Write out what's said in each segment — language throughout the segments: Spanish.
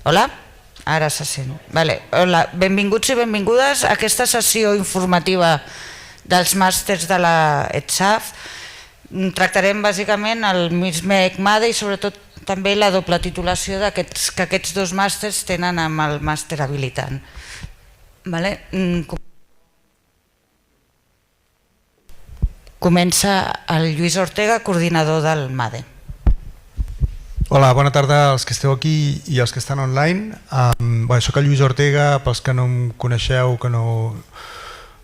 Hola? Ara se sent. Vale. Hola, benvinguts i benvingudes a aquesta sessió informativa dels màsters de la ETSAF. Tractarem bàsicament el MISMEC MADE i sobretot també la doble titulació que aquests dos màsters tenen amb el màster habilitant. Vale. Comença el Lluís Ortega, coordinador del MADE. Hola, bona tarda als que esteu aquí i als que estan online. Soc el Lluís Ortega, pels que no em coneixeu, que no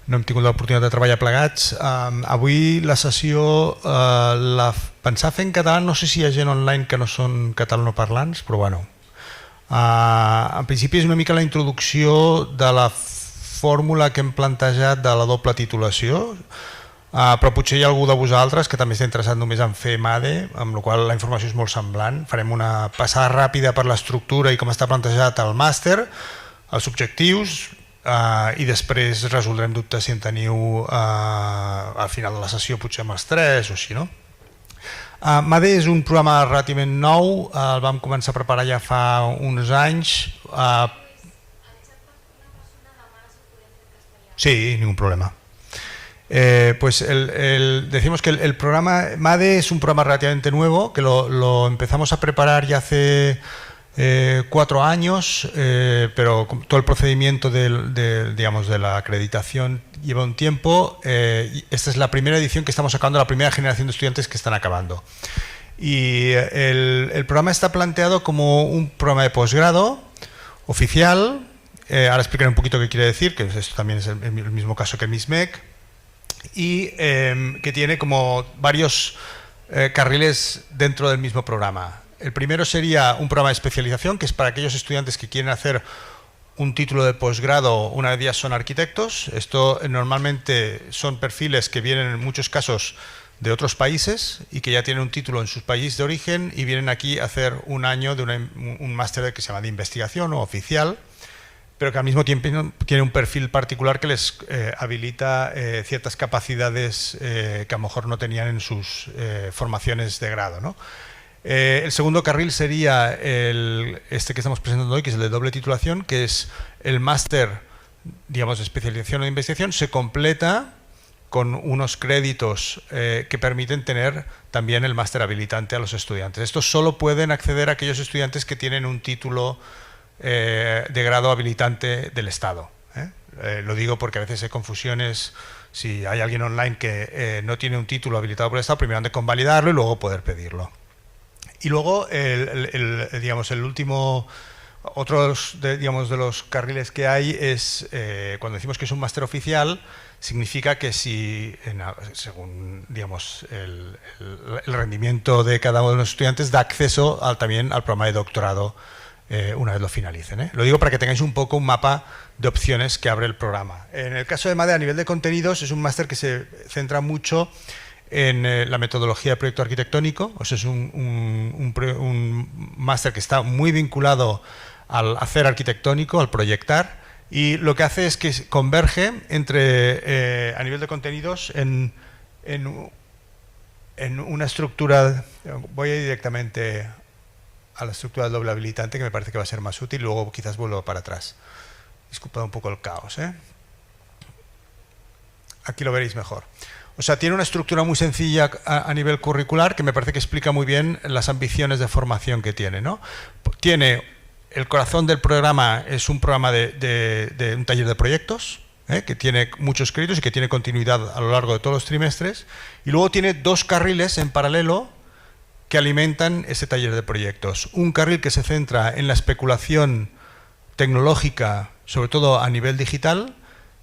hem tingut l'oportunitat de treballar plegats. Avui la sessió la pensava fer en català, no sé si hi ha gent online que no són catalanoparlants, però bueno. En principi és una mica la introducció de la fórmula que hem plantejat de la doble titulació, però potser hi ha algú de vosaltres que també està interessat només en fer MADE, amb la qual la informació és molt semblant. Farem una passada ràpida per l'estructura i com està plantejat el màster, els objectius, i després resoldrem dubtes si en teniu al final de la sessió, potser amb els 3 o així, no? MADE és un programa relativament nou, el vam començar a preparar ja fa uns anys. Sí, ningún problema. Decimos que el programa MADE es un programa relativamente nuevo, que lo empezamos a preparar ya hace 4 años, pero todo el procedimiento de la acreditación lleva un tiempo. Esta es la primera edición que estamos sacando, la primera generación de estudiantes que están acabando. Y el programa está planteado como un programa de posgrado oficial. Ahora explicaré un poquito qué quiere decir, que esto también es el mismo caso que el MISMEC. Y que tiene como varios carriles dentro del mismo programa. El primero sería un programa de especialización, que es para aquellos estudiantes que quieren hacer un título de posgrado una vez ya son arquitectos. Esto normalmente son perfiles que vienen en muchos casos de otros países y que ya tienen un título en su país de origen y vienen aquí a hacer un año de un máster que se llama de investigación o oficial, pero que al mismo tiempo tiene un perfil particular que les habilita ciertas capacidades que a lo mejor no tenían en sus formaciones de grado, ¿no? El segundo carril sería este que estamos presentando hoy, que es el de doble titulación, que es el máster, digamos, de especialización o de investigación, se completa con unos créditos que permiten tener también el máster habilitante a los estudiantes. Estos solo pueden acceder a aquellos estudiantes que tienen un título de grado habilitante del Estado. Lo digo porque a veces hay confusiones. Si hay alguien online que no tiene un título habilitado por el Estado, primero han de convalidarlo y luego poder pedirlo. Y luego, el último, otros de los carriles que hay es, cuando decimos que es un máster oficial, significa que si, según digamos, el rendimiento de cada uno de los estudiantes, da acceso también al programa de doctorado una vez lo finalicen. Lo digo para que tengáis un poco un mapa de opciones que abre el programa. En el caso de MADE, a nivel de contenidos, es un máster que se centra mucho en la metodología de proyecto arquitectónico. O sea, es un máster que está muy vinculado al hacer arquitectónico, al proyectar, y lo que hace es que converge entre, a nivel de contenidos, en una estructura. Voy a ir directamente a la estructura del doble habilitante, que me parece que va a ser más útil, luego quizás vuelvo para atrás. Disculpad un poco el caos, Aquí lo veréis mejor. O sea, tiene una estructura muy sencilla a nivel curricular que me parece que explica muy bien las ambiciones de formación que tiene, ¿no? Tiene el corazón del programa, es un programa de un taller de proyectos, que tiene muchos créditos y que tiene continuidad a lo largo de todos los trimestres, y luego tiene 2 carriles en paralelo que alimentan ese taller de proyectos. Un carril que se centra en la especulación tecnológica, sobre todo a nivel digital,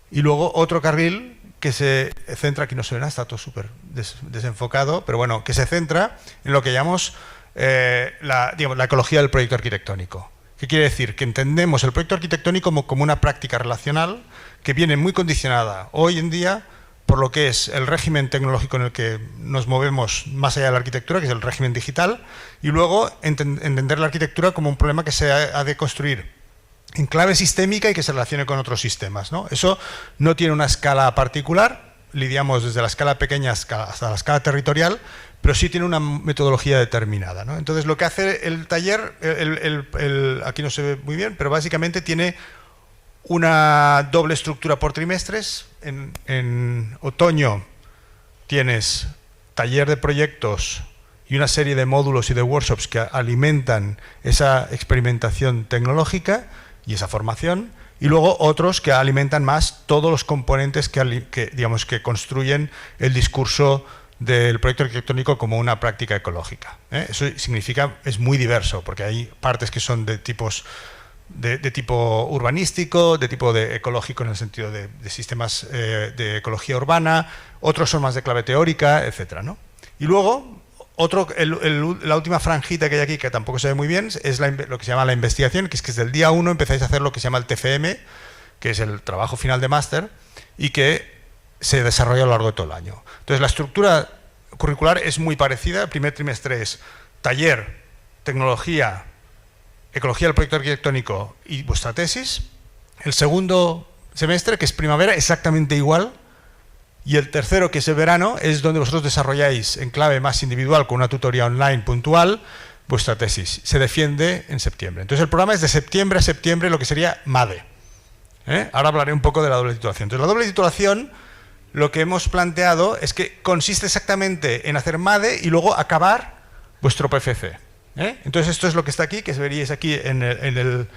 y luego otro carril que se centra, aquí no se ve nada, está todo súper desenfocado, pero bueno, que se centra en lo que llamamos la ecología del proyecto arquitectónico. ¿Qué quiere decir? Que entendemos el proyecto arquitectónico como una práctica relacional que viene muy condicionada hoy en día por lo que es el régimen tecnológico en el que nos movemos más allá de la arquitectura, que es el régimen digital, y luego entender la arquitectura como un problema que se ha de construir en clave sistémica y que se relacione con otros sistemas, ¿no? Eso no tiene una escala particular, lidiamos desde la escala pequeña hasta la escala territorial, pero sí tiene una metodología determinada, ¿no? Entonces, lo que hace el taller, aquí no se ve muy bien, pero básicamente tiene una doble estructura por trimestres. En otoño tienes taller de proyectos y una serie de módulos y de workshops que alimentan esa experimentación tecnológica y esa formación, y luego otros que alimentan más todos los componentes digamos, que construyen el discurso del proyecto arquitectónico como una práctica ecológica. Eso significa, es muy diverso, porque hay partes que son de tipo urbanístico, de tipo ecológico en el sentido de sistemas de ecología urbana, otros son más de clave teórica, etcétera, ¿no? Y luego, la última franjita que hay aquí, que tampoco se ve muy bien, es lo que se llama la investigación, que es desde el día 1 empezáis a hacer lo que se llama el TFM, que es el trabajo final de máster, y que se desarrolla a lo largo de todo el año. Entonces, la estructura curricular es muy parecida. El primer trimestre es taller, tecnología, ecología del proyecto arquitectónico y vuestra tesis. El segundo semestre, que es primavera, exactamente igual. Y el tercero, que es el verano, es donde vosotros desarrolláis en clave más individual, con una tutoría online puntual, vuestra tesis. Se defiende en septiembre. Entonces, el programa es de septiembre a septiembre, lo que sería MADE. Ahora hablaré un poco de la doble titulación. Entonces, la doble titulación, lo que hemos planteado es que consiste exactamente en hacer MADE y luego acabar vuestro PFC. Entonces, esto es lo que está aquí, que veríais aquí en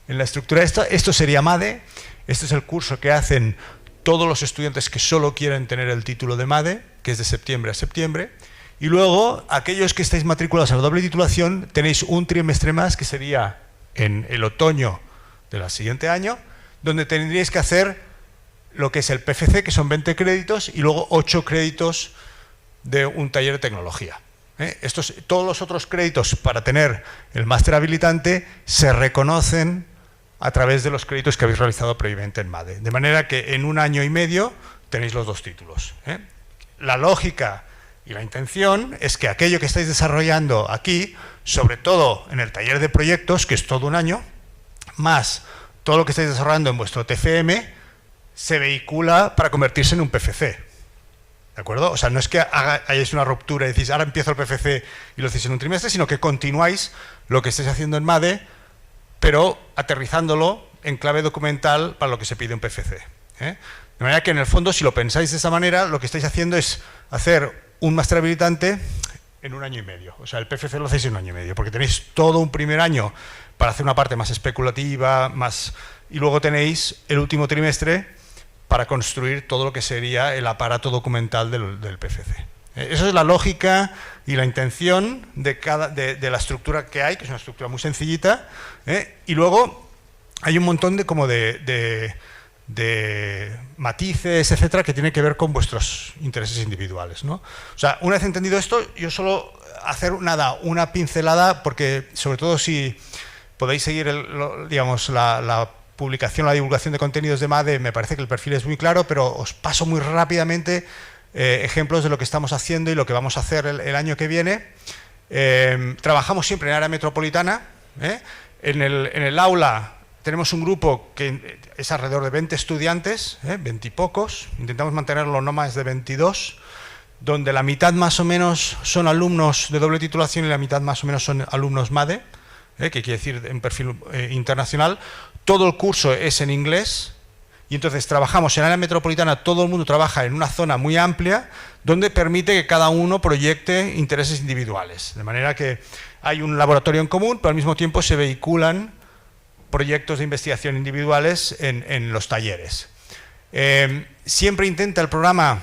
la estructura. Esto sería MADE. Este es el curso que hacen todos los estudiantes que solo quieren tener el título de MADE, que es de septiembre a septiembre. Y luego, aquellos que estáis matriculados a la doble titulación, tenéis un trimestre más, que sería en el otoño del siguiente año, donde tendríais que hacer lo que es el PFC, que son 20 créditos, y luego 8 créditos de un taller de tecnología. Todos los otros créditos para tener el máster habilitante se reconocen a través de los créditos que habéis realizado previamente en MADE. De manera que en un año y medio tenéis los dos títulos. La lógica y la intención es que aquello que estáis desarrollando aquí, sobre todo en el taller de proyectos, que es todo un año, más todo lo que estáis desarrollando en vuestro TFM, se vehicula para convertirse en un PFC. ¿De acuerdo? O sea, no es que hayáis una ruptura y decís, ahora empiezo el PFC y lo hacéis en un trimestre, sino que continuáis lo que estáis haciendo en MADE, pero aterrizándolo en clave documental para lo que se pide un PFC. De manera que, en el fondo, si lo pensáis de esa manera, lo que estáis haciendo es hacer un máster habilitante en un año y medio. O sea, el PFC lo hacéis en un año y medio, porque tenéis todo un primer año para hacer una parte más especulativa, y luego tenéis el último trimestre para construir todo lo que sería el aparato documental del PFC. Esa es la lógica y la intención de la estructura que hay, que es una estructura muy sencillita, y luego hay un montón de matices, etcétera, que tiene que ver con vuestros intereses individuales, ¿no? O sea, una vez entendido esto, yo solo hacer una pincelada, porque sobre todo si podéis seguir la publicación, la divulgación de contenidos de MADE, me parece que el perfil es muy claro, pero os paso muy rápidamente ejemplos de lo que estamos haciendo y lo que vamos a hacer el año que viene. Trabajamos siempre en área metropolitana. En el aula tenemos un grupo que es alrededor de 20 estudiantes, 20 y pocos, intentamos mantenerlo no más de 22, donde la mitad más o menos son alumnos de doble titulación y la mitad más o menos son alumnos MADE, que quiere decir en perfil internacional. Todo el curso es en inglés y entonces trabajamos en área metropolitana, todo el mundo trabaja en una zona muy amplia donde permite que cada uno proyecte intereses individuales. De manera que hay un laboratorio en común, pero al mismo tiempo se vehiculan proyectos de investigación individuales en los talleres. Siempre intenta el programa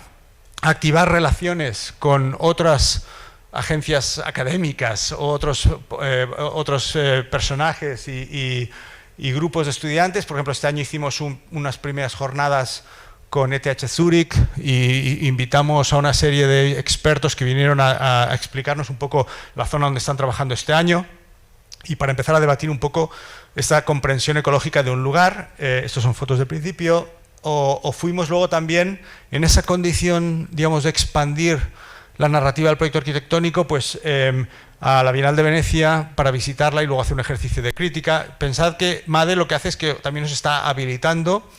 activar relaciones con otras agencias académicas o otros personajes y grupos de estudiantes. Por ejemplo, este año hicimos unas primeras jornadas con ETH Zurich y invitamos a una serie de expertos que vinieron a explicarnos un poco la zona donde están trabajando este año y para empezar a debatir un poco esta comprensión ecológica de un lugar. Estos son fotos del principio. O fuimos luego también en esa condición, digamos, de expandir la narrativa del proyecto arquitectónico, pues a la Bienal de Venecia para visitarla y luego hacer un ejercicio de crítica. Pensad que MADE lo que hace es que también nos está habilitando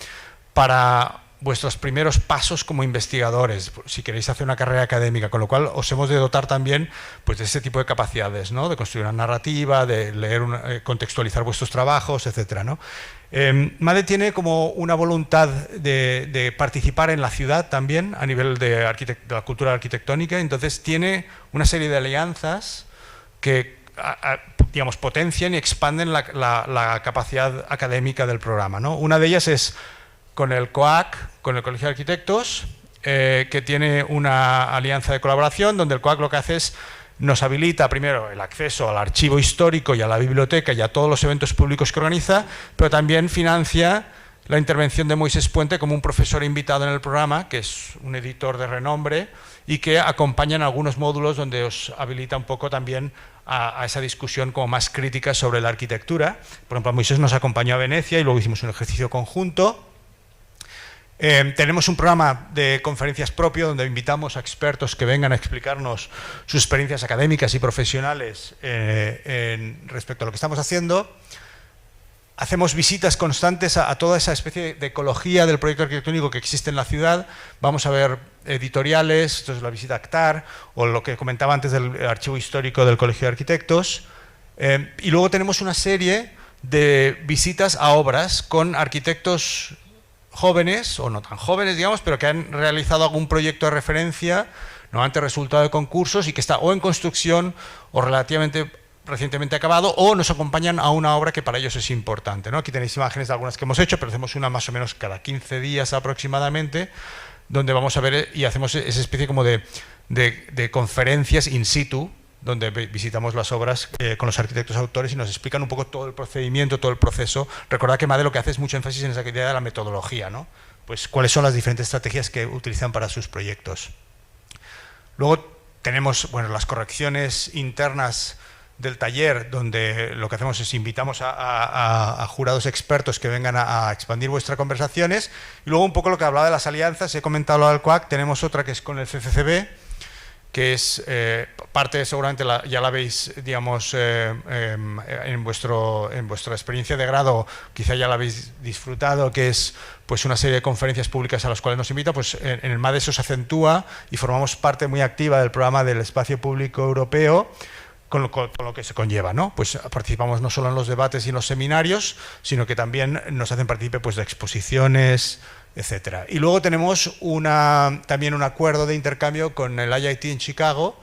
para vuestros primeros pasos como investigadores, si queréis hacer una carrera académica, con lo cual os hemos de dotar también pues, de ese tipo de capacidades, ¿no? De construir una narrativa, de leer, contextualizar vuestros trabajos, etc., ¿no? MADE tiene como una voluntad de participar en la ciudad también a nivel de la cultura arquitectónica, entonces tiene una serie de alianzas que digamos, potencian y expanden la capacidad académica del programa, ¿no? Una de ellas es con el COAC, con el Colegio de Arquitectos, que tiene una alianza de colaboración donde el COAC lo que hace es nos habilita primero el acceso al archivo histórico y a la biblioteca y a todos los eventos públicos que organiza, pero también financia la intervención de Moisés Puente como un profesor invitado en el programa, que es un editor de renombre y que acompaña en algunos módulos donde os habilita un poco también a esa discusión como más crítica sobre la arquitectura. Por ejemplo, Moisés nos acompañó a Venecia y luego hicimos un ejercicio conjunto. Tenemos un programa de conferencias propio donde invitamos a expertos que vengan a explicarnos sus experiencias académicas y profesionales respecto a lo que estamos haciendo. Hacemos visitas constantes a toda esa especie de ecología del proyecto arquitectónico que existe en la ciudad. Vamos a ver editoriales, esto es la visita a ACTAR, o lo que comentaba antes del archivo histórico del Colegio de Arquitectos. Y luego tenemos una serie de visitas a obras con arquitectos jóvenes, o no tan jóvenes, digamos, pero que han realizado algún proyecto de referencia, normalmente resultado de concursos, y que está o en construcción o relativamente recientemente acabado, o nos acompañan a una obra que para ellos es importante, ¿no? Aquí tenéis imágenes de algunas que hemos hecho, pero hacemos una más o menos cada 15 días aproximadamente, donde vamos a ver y hacemos esa especie como de conferencias in situ, donde visitamos las obras con los arquitectos autores y nos explican un poco todo el procedimiento, todo el proceso. Recordad que MADE lo que hace es mucho énfasis en esa idea de la metodología, ¿no? Pues cuáles son las diferentes estrategias que utilizan para sus proyectos. Luego tenemos, bueno, las correcciones internas del taller, donde lo que hacemos es invitamos a jurados expertos que vengan a expandir vuestras conversaciones. Y luego un poco lo que hablaba de las alianzas, he comentado lo del COAC, tenemos otra que es con el CCCB, que es parte, seguramente ya la veis, digamos, en vuestra experiencia de grado, quizá ya la habéis disfrutado, que es pues una serie de conferencias públicas a las cuales nos invita. Pues en el MADE eso se acentúa y formamos parte muy activa del programa del espacio público europeo, con lo que se conlleva, ¿no? Pues participamos no solo en los debates y en los seminarios, sino que también nos hacen partícipe pues, de exposiciones, etcétera. Y luego tenemos también un acuerdo de intercambio con el IIT en Chicago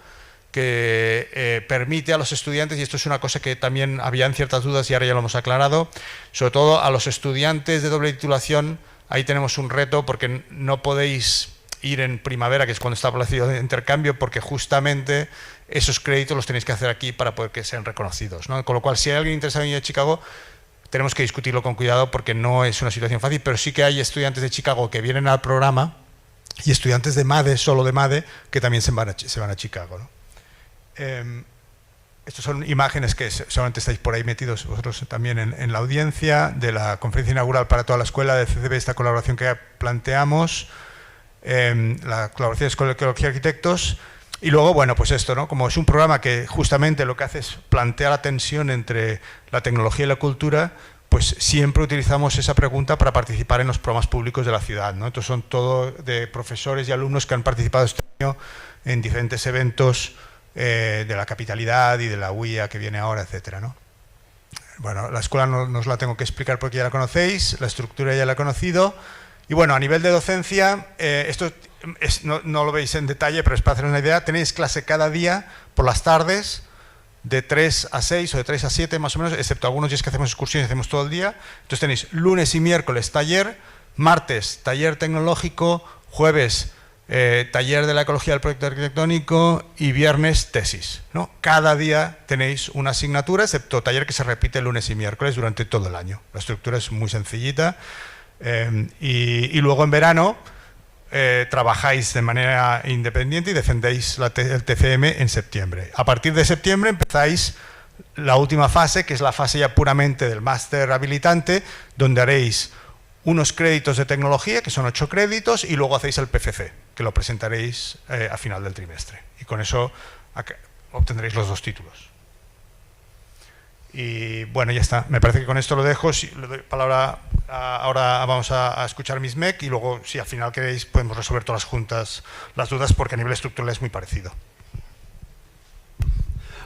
que permite a los estudiantes, y esto es una cosa que también habían ciertas dudas y ahora ya lo hemos aclarado, sobre todo a los estudiantes de doble titulación, ahí tenemos un reto porque no podéis ir en primavera, que es cuando está establecido el intercambio, porque justamente esos créditos los tenéis que hacer aquí para poder que sean reconocidos, ¿no? Con lo cual, si hay alguien interesado en ir a Chicago, tenemos que discutirlo con cuidado porque no es una situación fácil, pero sí que hay estudiantes de Chicago que vienen al programa y estudiantes de MADE, solo de MADE, que también se van a Chicago, ¿no? Estas son imágenes que seguramente estáis por ahí metidos vosotros también en la audiencia, de la conferencia inaugural para toda la escuela de CCB, esta colaboración que planteamos, la colaboración con el Colegio de Arquitectos. Y luego, bueno, pues esto, ¿no? Como es un programa que justamente lo que hace es plantear la tensión entre la tecnología y la cultura, pues siempre utilizamos esa pregunta para participar en los programas públicos de la ciudad, ¿no? Estos son todo de profesores y alumnos que han participado este año en diferentes eventos de la capitalidad y de la UIA que viene ahora, etcétera, ¿no? Bueno, la escuela no os la tengo que explicar porque ya la conocéis, la estructura ya la he conocido. Y bueno, a nivel de docencia, esto no lo veis en detalle, pero es para hacer una idea, tenéis clase cada día por las tardes, de 3 a 6 o de 3 a 7 más o menos, excepto algunos días que hacemos excursiones y hacemos todo el día. Entonces tenéis lunes y miércoles taller, martes taller tecnológico, jueves taller de la ecología del proyecto arquitectónico y viernes tesis, ¿no? Cada día tenéis una asignatura, excepto taller que se repite lunes y miércoles durante todo el año. La estructura es muy sencillita. Y luego en verano trabajáis de manera independiente y defendéis el TCM en septiembre. A partir de septiembre empezáis la última fase, que es la fase ya puramente del máster habilitante, donde haréis unos créditos de tecnología, que son 8 créditos, y luego hacéis el PFC, que lo presentaréis a final del trimestre. Y con eso obtendréis los 2 títulos. Y bueno, ya está. Me parece que con esto lo dejo. Si le doy palabra ahora vamos a escuchar Miss Meg y luego, si al final queréis, podemos resolver todas juntas las dudas porque a nivel estructural es muy parecido.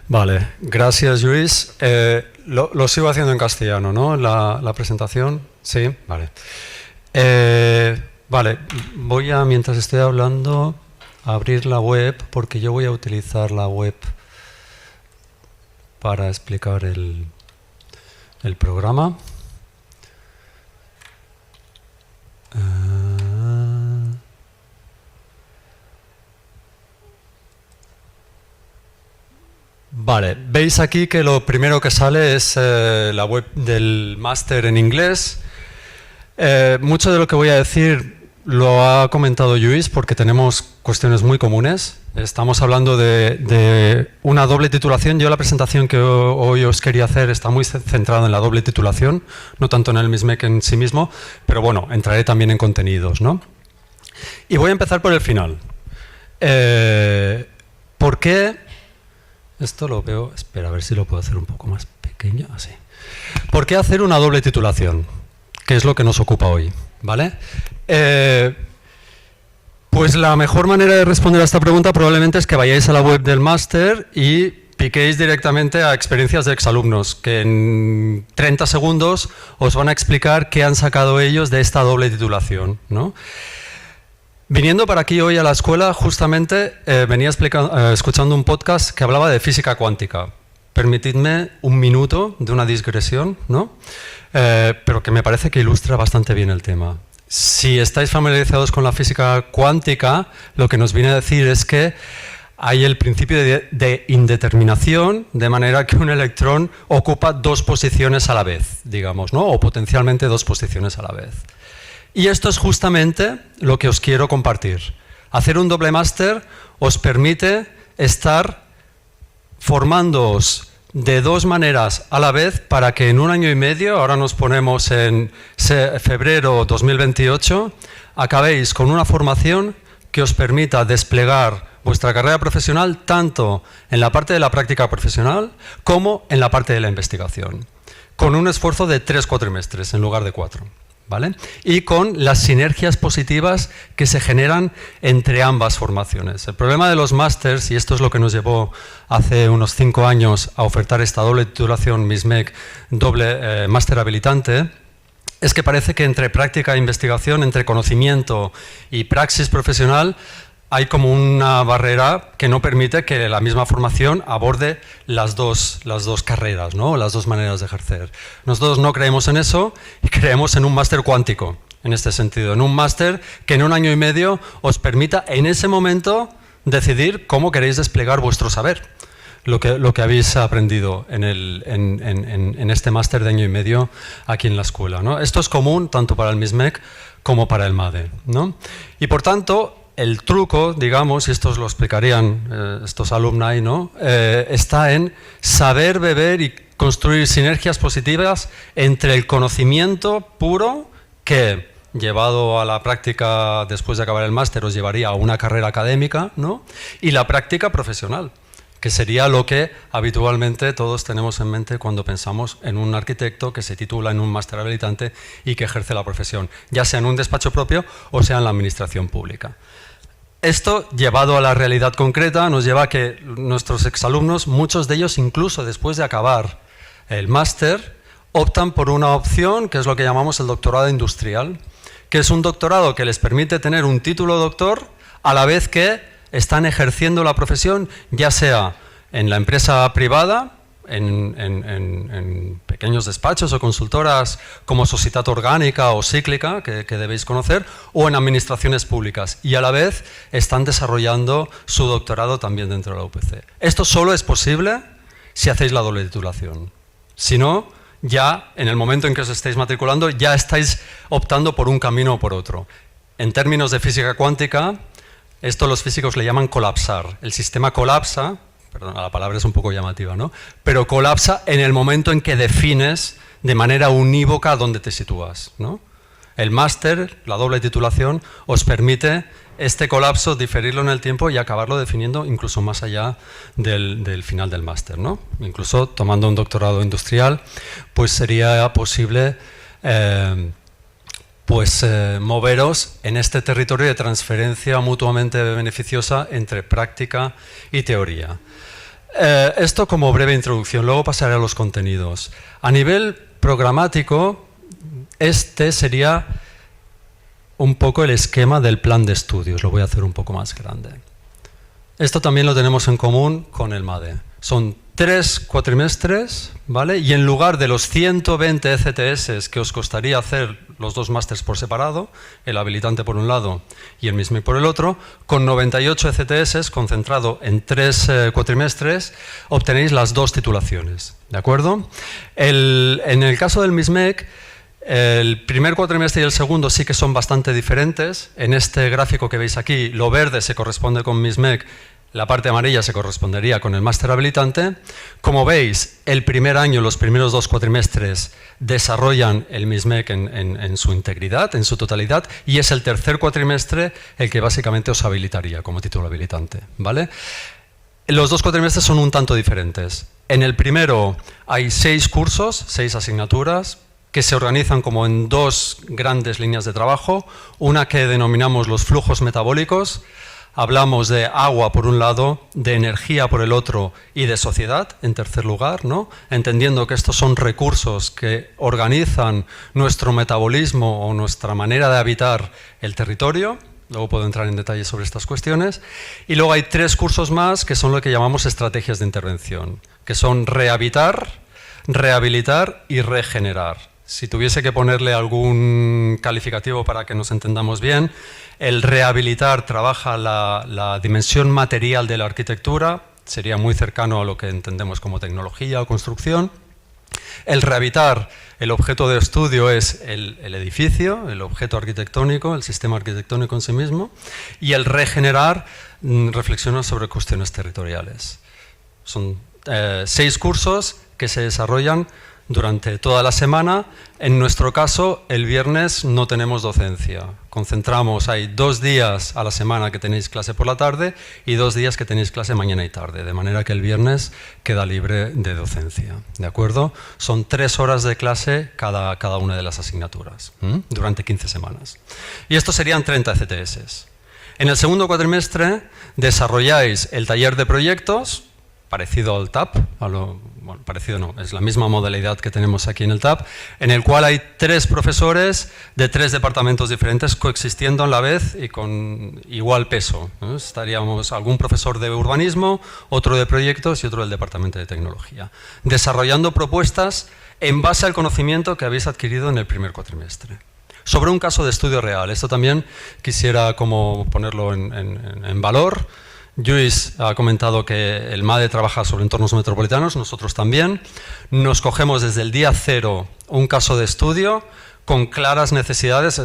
Vale, gracias Luis. Lo sigo haciendo en castellano, ¿no? La presentación, sí, vale. Vale, voy a, mientras estoy hablando, a abrir la web porque yo voy a utilizar la web para explicar el programa. Vale, veis aquí que lo primero que sale es la web del máster en inglés. Mucho de lo que voy a decir lo ha comentado Luis porque tenemos cuestiones muy comunes. Estamos hablando de una doble titulación. Yo la presentación que hoy os quería hacer está muy centrada en la doble titulación, no tanto en el MISMEC en sí mismo, pero bueno, entraré también en contenidos, ¿no? Y voy a empezar por el final. ¿Por qué? Esto lo veo, espera, a ver si lo puedo hacer un poco más pequeño, así. ¿Por qué hacer una doble titulación? Que es lo que nos ocupa hoy, ¿vale? Pues la mejor manera de responder a esta pregunta probablemente es que vayáis a la web del máster y piquéis directamente a experiencias de exalumnos, que en 30 segundos os van a explicar qué han sacado ellos de esta doble titulación, ¿no? Viniendo para aquí hoy a la escuela, justamente venía escuchando un podcast que hablaba de física cuántica. Permitidme un minuto de una digresión, ¿no? Pero que me parece que ilustra bastante bien el tema. Si estáis familiarizados con la física cuántica, lo que nos viene a decir es que hay el principio de indeterminación, de manera que un electrón ocupa dos posiciones a la vez, digamos, ¿no? O potencialmente dos posiciones a la vez. Y esto es justamente lo que os quiero compartir. Hacer un doble máster os permite estar formándoos de dos maneras a la vez para que en 1 año y medio, ahora nos ponemos en febrero 2028, acabéis con una formación que os permita desplegar vuestra carrera profesional tanto en la parte de la práctica profesional como en la parte de la investigación, con un esfuerzo de 3 cuatrimestres en lugar de 4. ¿Vale? Y con las sinergias positivas que se generan entre ambas formaciones. El problema de los másters, y esto es lo que nos llevó hace unos 5 años a ofertar esta doble titulación MISMEC, doble máster habilitante, es que parece que entre práctica e investigación, entre conocimiento y praxis profesional, hay como una barrera que no permite que la misma formación aborde las dos carreras, ¿no? Las dos maneras de ejercer. Nosotros no creemos en eso y creemos en un máster cuántico, en este sentido, en un máster que en 1 año y medio os permita en ese momento decidir cómo queréis desplegar vuestro saber, lo que habéis aprendido en este máster de año y medio aquí en la escuela, ¿no? Esto es común tanto para el MISMEC como para el MADE, ¿no? Y por tanto, el truco, digamos, y esto os lo explicarían estos alumni, ¿no? Está en saber beber y construir sinergias positivas entre el conocimiento puro que, llevado a la práctica después de acabar el máster, os llevaría a una carrera académica, ¿no? Y la práctica profesional, que sería lo que habitualmente todos tenemos en mente cuando pensamos en un arquitecto que se titula en un máster habilitante y que ejerce la profesión, ya sea en un despacho propio o sea en la administración pública. Esto, llevado a la realidad concreta, nos lleva a que nuestros exalumnos, muchos de ellos incluso después de acabar el máster, optan por una opción que es lo que llamamos el doctorado industrial, que es un doctorado que les permite tener un título de doctor a la vez que están ejerciendo la profesión, ya sea en la empresa privada, en pequeños despachos o consultoras como Societat Orgánica o Cíclica, que debéis conocer, o en administraciones públicas, y a la vez están desarrollando su doctorado también dentro de la UPC. Esto solo es posible si hacéis la doble titulación. Si no, ya en el momento en que os estáis matriculando, ya estáis optando por un camino o por otro. En términos de física cuántica, esto los físicos le llaman colapsar. El sistema colapsa, perdón, la palabra es un poco llamativa, ¿no? Pero colapsa en el momento en que defines de manera unívoca dónde te sitúas, ¿no? El máster, la doble titulación, os permite este colapso, diferirlo en el tiempo y acabarlo definiendo incluso más allá del final del máster, ¿no? Incluso tomando un doctorado industrial, pues sería posible moveros en este territorio de transferencia mutuamente beneficiosa entre práctica y teoría. Esto como breve introducción, luego pasaré a los contenidos. A nivel programático, este sería un poco el esquema del plan de estudios, lo voy a hacer un poco más grande. Esto también lo tenemos en común con el MADE. Son 3 cuatrimestres, ¿vale? Y en lugar de los 120 ECTS que os costaría hacer los 2 másters por separado, el habilitante por un lado y el MISMEC por el otro, con 98 ECTS concentrado en 3 cuatrimestres, obtenéis las 2 titulaciones, ¿de acuerdo? En el caso del MISMEC, el primer cuatrimestre y el segundo sí que son bastante diferentes. En este gráfico que veis aquí, lo verde se corresponde con MISMEC, la parte amarilla se correspondería con el máster habilitante. Como veis, el primer año, los primeros 2 cuatrimestres desarrollan el MISMEC en su integridad, en su totalidad, y es el tercer cuatrimestre el que básicamente os habilitaría como título habilitante, ¿vale? Los 2 cuatrimestres son un tanto diferentes. En el primero hay 6 cursos, 6 asignaturas, que se organizan como en 2 grandes líneas de trabajo, una que denominamos los flujos metabólicos. Hablamos de agua por un lado, de energía por el otro y de sociedad en tercer lugar, ¿no? Entendiendo que estos son recursos que organizan nuestro metabolismo o nuestra manera de habitar el territorio. Luego puedo entrar en detalle sobre estas cuestiones. Y luego hay 3 cursos más que son lo que llamamos estrategias de intervención, que son rehabitar, rehabilitar y regenerar. Si tuviese que ponerle algún calificativo para que nos entendamos bien, el rehabilitar trabaja la dimensión material de la arquitectura, sería muy cercano a lo que entendemos como tecnología o construcción. El rehabitar, el objeto de estudio es el edificio, el objeto arquitectónico, el sistema arquitectónico en sí mismo, y el regenerar reflexiona sobre cuestiones territoriales. Son 6 cursos que se desarrollan durante toda la semana. En nuestro caso, el viernes no tenemos docencia. Concentramos, hay 2 días a la semana que tenéis clase por la tarde y 2 días que tenéis clase mañana y tarde, de manera que el viernes queda libre de docencia, ¿de acuerdo? Son 3 horas de clase cada una de las asignaturas, durante 15 semanas. Y estos serían 30 ECTS. En el segundo cuatrimestre desarrolláis el taller de proyectos, parecido al TAP, bueno, parecido no, es la misma modalidad que tenemos aquí en el TAP, en el cual hay 3 profesores de 3 departamentos diferentes coexistiendo a la vez y con igual peso, ¿no? Estaríamos algún profesor de urbanismo, otro de proyectos y otro del departamento de tecnología, desarrollando propuestas en base al conocimiento que habéis adquirido en el primer cuatrimestre. Sobre un caso de estudio real, esto también quisiera como ponerlo en valor. Lluís ha comentado que el MADE trabaja sobre entornos metropolitanos, nosotros también. Nos cogemos desde el día 0 un caso de estudio con claras necesidades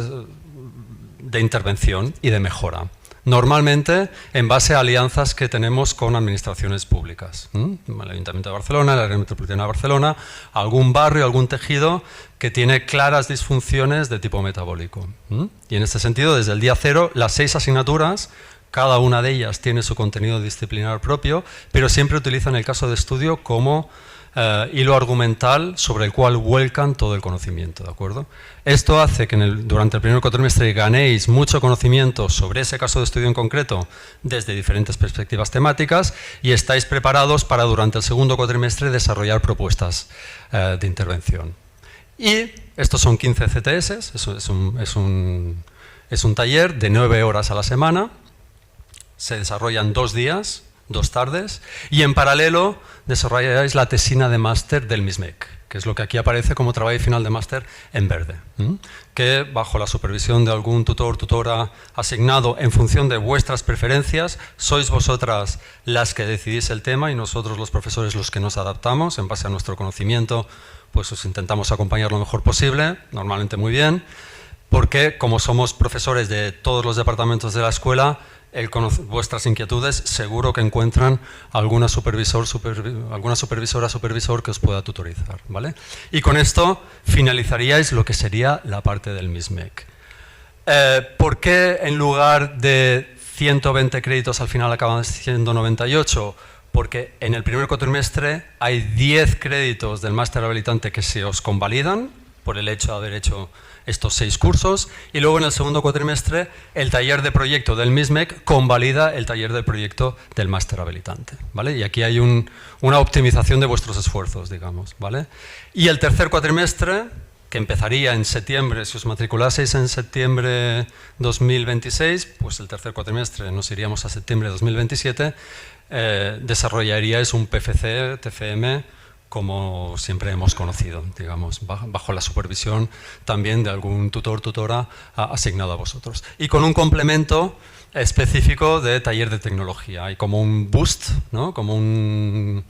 de intervención y de mejora. Normalmente en base a alianzas que tenemos con administraciones públicas. El Ayuntamiento de Barcelona, el Área Metropolitana de Barcelona, algún barrio, algún tejido que tiene claras disfunciones de tipo metabólico. Y en este sentido, desde el día 0, las 6 asignaturas, cada una de ellas tiene su contenido disciplinar propio, pero siempre utilizan el caso de estudio como hilo argumental sobre el cual vuelcan todo el conocimiento, ¿de acuerdo? Esto hace que durante el primer cuatrimestre ganéis mucho conocimiento sobre ese caso de estudio en concreto desde diferentes perspectivas temáticas y estáis preparados para durante el segundo cuatrimestre desarrollar propuestas de intervención. Y estos son 15 CTS, es un taller de 9 horas a la semana. Se desarrollan 2 días, 2 tardes, y en paralelo desarrolláis la tesina de máster del MISMEC, que es lo que aquí aparece como trabajo final de máster en verde, que bajo la supervisión de algún tutor, tutora asignado en función de vuestras preferencias, sois vosotras las que decidís el tema y nosotros los profesores los que nos adaptamos en base a nuestro conocimiento, pues os intentamos acompañar lo mejor posible, normalmente muy bien, porque como somos profesores de todos los departamentos de la escuela, vuestras inquietudes seguro que encuentran alguna supervisora, supervisor que os pueda tutorizar, ¿vale? Y con esto finalizaríais lo que sería la parte del MISMEC. ¿Por qué en lugar de 120 créditos al final acaban siendo 98? Porque en el primer cuatrimestre hay 10 créditos del máster habilitante que se os convalidan por el hecho de haber hecho estos 6 cursos, y luego en el segundo cuatrimestre el taller de proyecto del MISMEC convalida el taller de proyecto del máster habilitante, ¿vale? Y aquí hay una optimización de vuestros esfuerzos, digamos, ¿vale? Y el tercer cuatrimestre, que empezaría en septiembre, si os matriculaseis en septiembre 2026, pues el tercer cuatrimestre nos iríamos a septiembre 2027, desarrollaríais un PFC, TFM, como siempre hemos conocido, digamos, bajo la supervisión también de algún tutor, tutora asignado a vosotros. Y con un complemento específico de taller de tecnología, y como un boost, ¿no? como un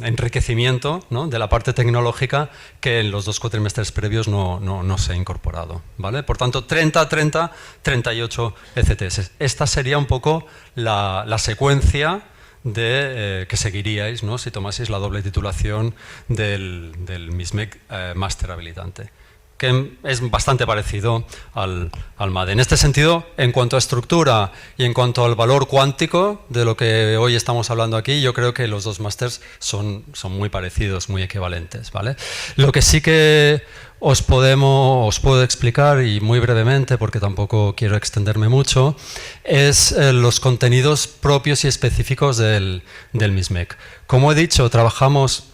enriquecimiento, ¿no? de la parte tecnológica que en los 2 cuatrimestres previos no se ha incorporado, ¿vale? Por tanto, 30, 30, 38 ECTS. Esta sería un poco la secuencia que seguiríais, ¿no? si tomaseis la doble titulación del MISMEC Máster Habilitante, que es bastante parecido al MADE. En este sentido, en cuanto a estructura y en cuanto al valor cuántico de lo que hoy estamos hablando aquí, yo creo que los 2 másters son muy parecidos, muy equivalentes, ¿vale? Lo que sí que os puedo explicar, y muy brevemente, porque tampoco quiero extenderme mucho, es los contenidos propios y específicos del MISMEC. Como he dicho, trabajamos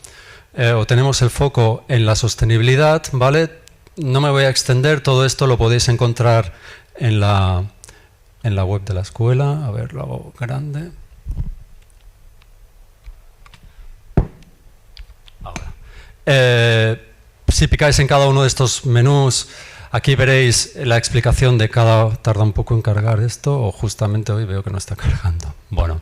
o tenemos el foco en la sostenibilidad, ¿vale? No me voy a extender, todo esto lo podéis encontrar en la web de la escuela. A ver, lo hago grande. Ahora. Si picáis en cada uno de estos menús, aquí veréis la explicación de cada... Tarda un poco en cargar esto, o justamente hoy veo que no está cargando. Bueno.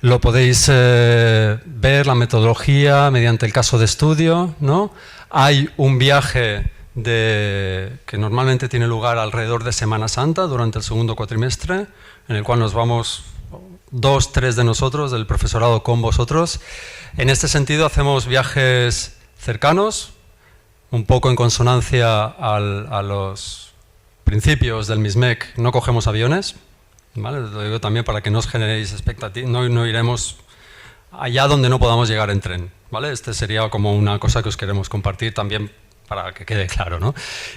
Lo podéis ver, la metodología, mediante el caso de estudio, ¿no? Hay un viaje que normalmente tiene lugar alrededor de Semana Santa, durante el segundo cuatrimestre, en el cual nos vamos 2, 3 de nosotros, del profesorado con vosotros. En este sentido hacemos viajes cercanos, un poco en consonancia a los principios del MISMEC. No cogemos aviones, ¿vale? Lo digo también para que no os generéis expectativas, no iremos allá donde no podamos llegar en tren, ¿vale? Este sería como una cosa que os queremos compartir también para que quede claro, ¿no?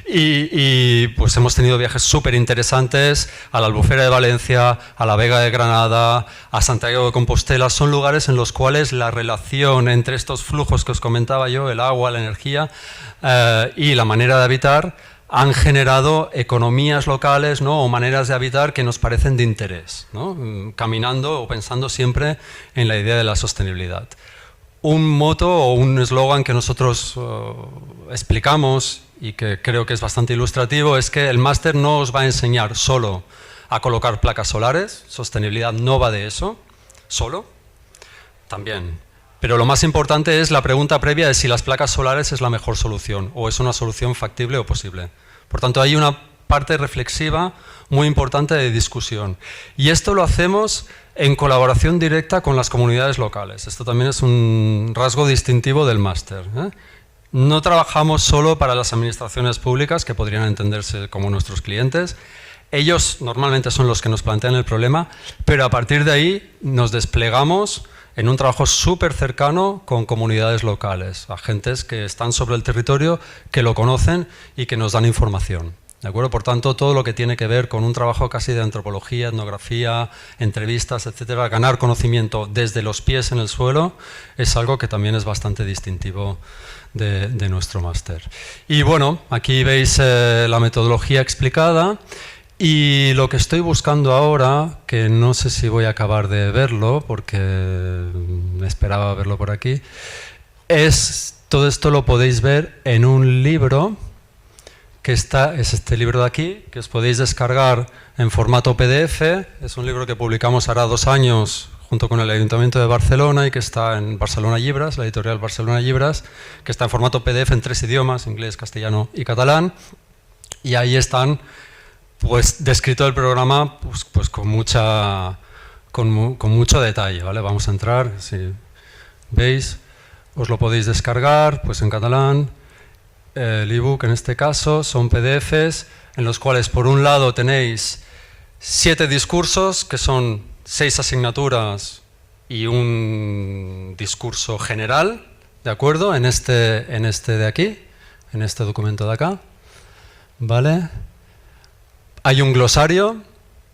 Y pues hemos tenido viajes súper interesantes a la Albufera de Valencia, a la Vega de Granada, a Santiago de Compostela. Son lugares en los cuales la relación entre estos flujos que os comentaba yo, el agua, la energía y la manera de habitar, han generado economías locales, ¿no? o maneras de habitar que nos parecen de interés, ¿no? Caminando o pensando siempre en la idea de la sostenibilidad. Un moto o un eslogan que nosotros explicamos y que creo que es bastante ilustrativo es que el máster no os va a enseñar solo a colocar placas solares, sostenibilidad no va de eso, solo, también. Pero lo más importante es la pregunta previa de si las placas solares es la mejor solución o es una solución factible o posible. Por tanto, hay una parte reflexiva muy importante de discusión. Y esto lo hacemos en colaboración directa con las comunidades locales. Esto también es un rasgo distintivo del máster, ¿eh? No trabajamos solo para las administraciones públicas, que podrían entenderse como nuestros clientes. Ellos normalmente son los que nos plantean el problema, pero a partir de ahí nos desplegamos en un trabajo súper cercano con comunidades locales, agentes que están sobre el territorio, que lo conocen y que nos dan información. ¿De acuerdo? Por tanto, todo lo que tiene que ver con un trabajo casi de antropología, etnografía, entrevistas, etcétera, ganar conocimiento desde los pies en el suelo, es algo que también es bastante distintivo de nuestro máster. Y bueno, aquí veis la metodología explicada. Y lo que estoy buscando ahora, que no sé si voy a acabar de verlo, porque esperaba verlo por aquí, es todo esto lo podéis ver en un libro, que es este libro de aquí, que os podéis descargar en formato PDF. Es un libro que publicamos ahora 2 años junto con el Ayuntamiento de Barcelona y que está en Barcelona Llibres, la editorial Barcelona Llibres, que está en formato PDF en 3 idiomas, inglés, castellano y catalán. Y ahí están... pues descrito el programa pues con mucho detalle, ¿vale? Vamos a entrar, si veis, os lo podéis descargar pues en catalán el ebook en este caso, son PDFs en los cuales por un lado tenéis 7 discursos, que son 6 asignaturas y un discurso general, ¿de acuerdo? En este de aquí, en este documento de acá, ¿vale? Hay un glosario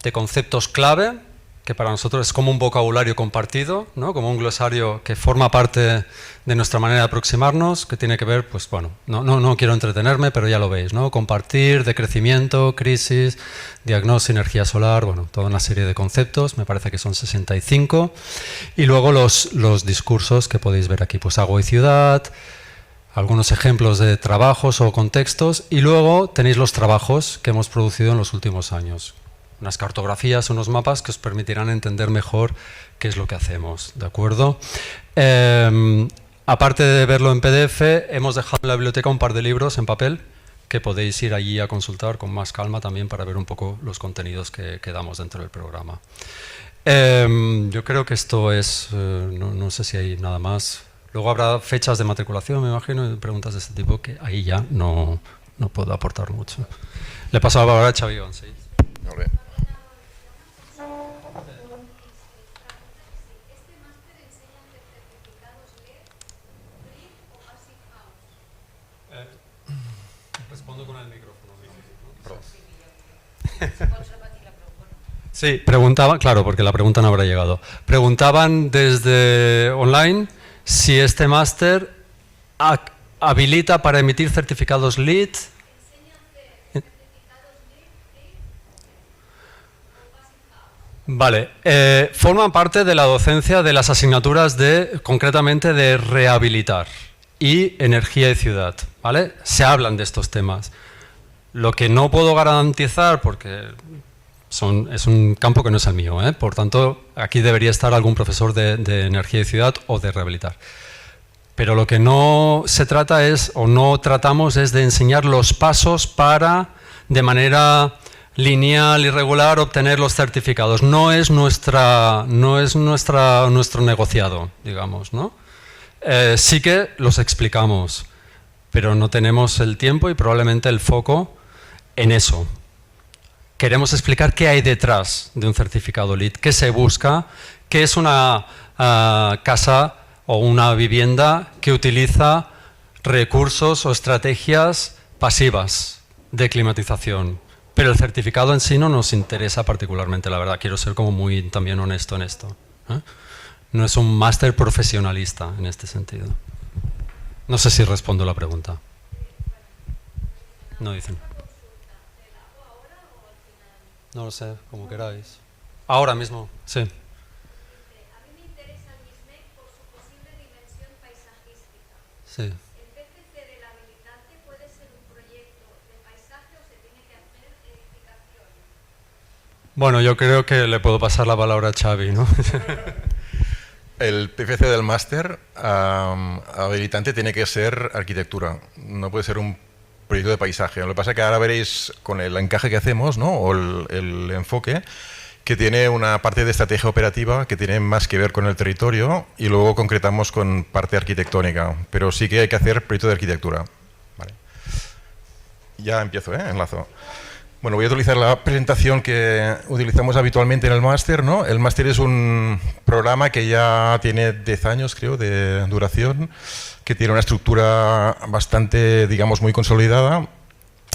de conceptos clave, que para nosotros es como un vocabulario compartido, ¿no? Como un glosario que forma parte de nuestra manera de aproximarnos, que tiene que ver, pues bueno, no quiero entretenerme, pero ya lo veis, ¿no? Compartir, decrecimiento, crisis, diagnóstico, energía solar, bueno, toda una serie de conceptos, me parece que son 65, y luego los discursos que podéis ver aquí, pues agua y ciudad, algunos ejemplos de trabajos o contextos, y luego tenéis los trabajos que hemos producido en los últimos años. Unas cartografías, unos mapas que os permitirán entender mejor qué es lo que hacemos, ¿de acuerdo? Aparte de verlo en PDF, hemos dejado en la biblioteca un par de libros en papel que podéis ir allí a consultar con más calma también para ver un poco los contenidos que damos dentro del programa. Yo creo que esto es, no sé si hay nada más. Luego habrá fechas de matriculación, me imagino, y preguntas de este tipo que ahí ya no puedo aportar mucho. Le paso la palabra a Xavi Gon, sí. Vale. Respondo con el micrófono. Sí, preguntaban, claro, porque la pregunta no habrá llegado. Preguntaban desde online si este máster habilita para emitir certificados LEED. Vale, forman parte de la docencia de las asignaturas concretamente de rehabilitar y energía y ciudad, ¿vale? Se hablan de estos temas. Lo que no puedo garantizar, porque es un campo que no es el mío, por tanto, aquí debería estar algún profesor de energía y ciudad o de rehabilitar. Pero lo que no se trata es, o no tratamos, es de enseñar los pasos para, de manera lineal y regular, obtener los certificados. No es nuestro negociado, digamos, ¿no? Sí que los explicamos, pero no tenemos el tiempo y probablemente el foco en eso. Queremos explicar qué hay detrás de un certificado LEED, qué se busca, qué es una casa o una vivienda que utiliza recursos o estrategias pasivas de climatización. Pero el certificado en sí no nos interesa particularmente, la verdad. Quiero ser como muy también honesto en esto. No es un máster profesionalista en este sentido. No sé si respondo la pregunta. No dicen. No lo sé, como queráis. Ahora mismo, sí. Sí. ¿El PCC del habilitante puede ser un proyecto de paisaje o se tiene que hacer edificación? Bueno, yo creo que le puedo pasar la palabra a Xavi, ¿no? El PCC del máster habilitante tiene que ser arquitectura, no puede ser un proyecto de paisaje. Lo que pasa es que ahora veréis con el encaje que hacemos, ¿no? O el enfoque, que tiene una parte de estrategia operativa que tiene más que ver con el territorio y luego concretamos con parte arquitectónica, pero sí que hay que hacer proyecto de arquitectura. Vale. Ya empiezo, enlazo. Bueno, voy a utilizar la presentación que utilizamos habitualmente en el máster, ¿no? El máster es un programa que ya tiene 10 años, creo, de duración, que tiene una estructura bastante, digamos, muy consolidada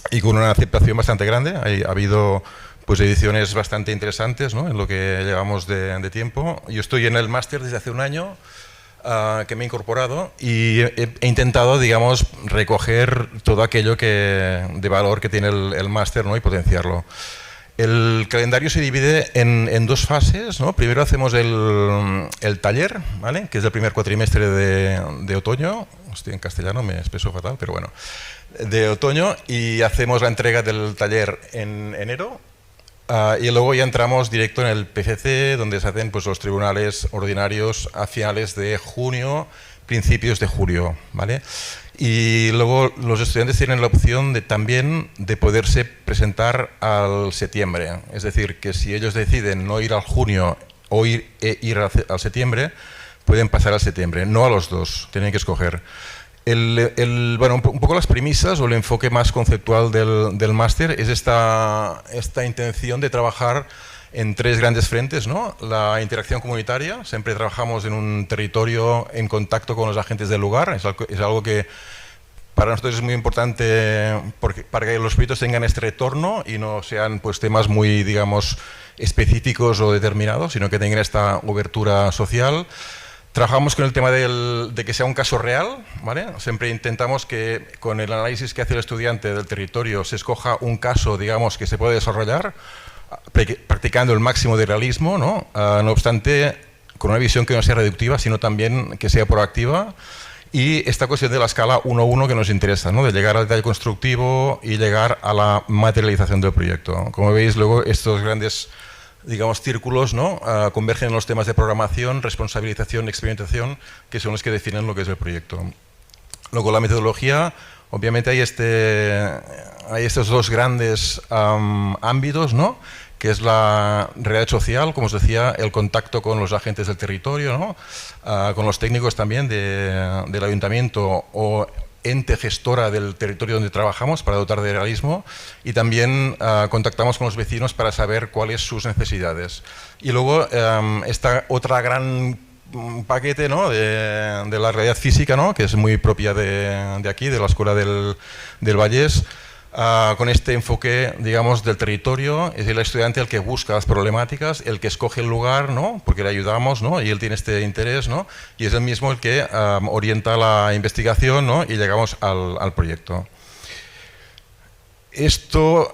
y con una aceptación bastante grande. Ha habido pues ediciones bastante interesantes, ¿no? En lo que llevamos de tiempo. Yo estoy en el máster desde hace un año, que me he incorporado y he intentado, digamos, recoger todo aquello de valor que tiene el máster, ¿no? Y potenciarlo. El calendario se divide en 2 fases, ¿no? Primero hacemos el taller, ¿vale? Que es el primer cuatrimestre de otoño. Estoy en castellano, me expreso fatal, pero bueno. De otoño, y hacemos la entrega del taller en enero. Y luego ya entramos directo en el PCC, donde se hacen pues, los tribunales ordinarios a finales de junio, principios de julio, ¿vale? Y luego los estudiantes tienen la opción también de poderse presentar al septiembre. Es decir, que si ellos deciden no ir al junio o ir al septiembre, pueden pasar al septiembre, no a los dos, tienen que escoger. Bueno, un poco las premisas o el enfoque más conceptual del máster es esta intención de trabajar en 3 grandes frentes, ¿no? La interacción comunitaria, siempre trabajamos en un territorio en contacto con los agentes del lugar, es algo que para nosotros es muy importante para que los proyectos tengan este retorno y no sean pues temas muy, digamos, específicos o determinados, sino que tengan esta obertura social. Trabajamos con el tema de que sea un caso real, ¿vale? Siempre intentamos que con el análisis que hace el estudiante del territorio se escoja un caso, digamos, que se puede desarrollar practicando el máximo de realismo, ¿no? No obstante, con una visión que no sea reductiva, sino también que sea proactiva. Y esta cuestión de la escala 1:1 que nos interesa, ¿no? De llegar al detalle constructivo y llegar a la materialización del proyecto. Como veis, luego estos grandes, digamos, círculos, ¿no? Convergen en los temas de programación, responsabilización, experimentación, que son los que definen lo que es el proyecto. Luego la metodología, obviamente hay estos 2 grandes ámbitos, ¿no? Que es la realidad social, como os decía, el contacto con los agentes del territorio, ¿no? Con los técnicos también del ayuntamiento o ente gestora del territorio donde trabajamos para dotar de realismo, y también contactamos con los vecinos para saber cuáles son sus necesidades. Y luego esta otra gran paquete, ¿no? de la realidad física, ¿no? Que es muy propia de aquí, de la Escuela del Vallès, con este enfoque, digamos, del territorio. Es el estudiante el que busca las problemáticas, el que escoge el lugar, ¿no? Porque le ayudamos, ¿no? Y él tiene este interés, ¿no? Y es el mismo el que orienta la investigación, ¿no? Y llegamos al proyecto. Esto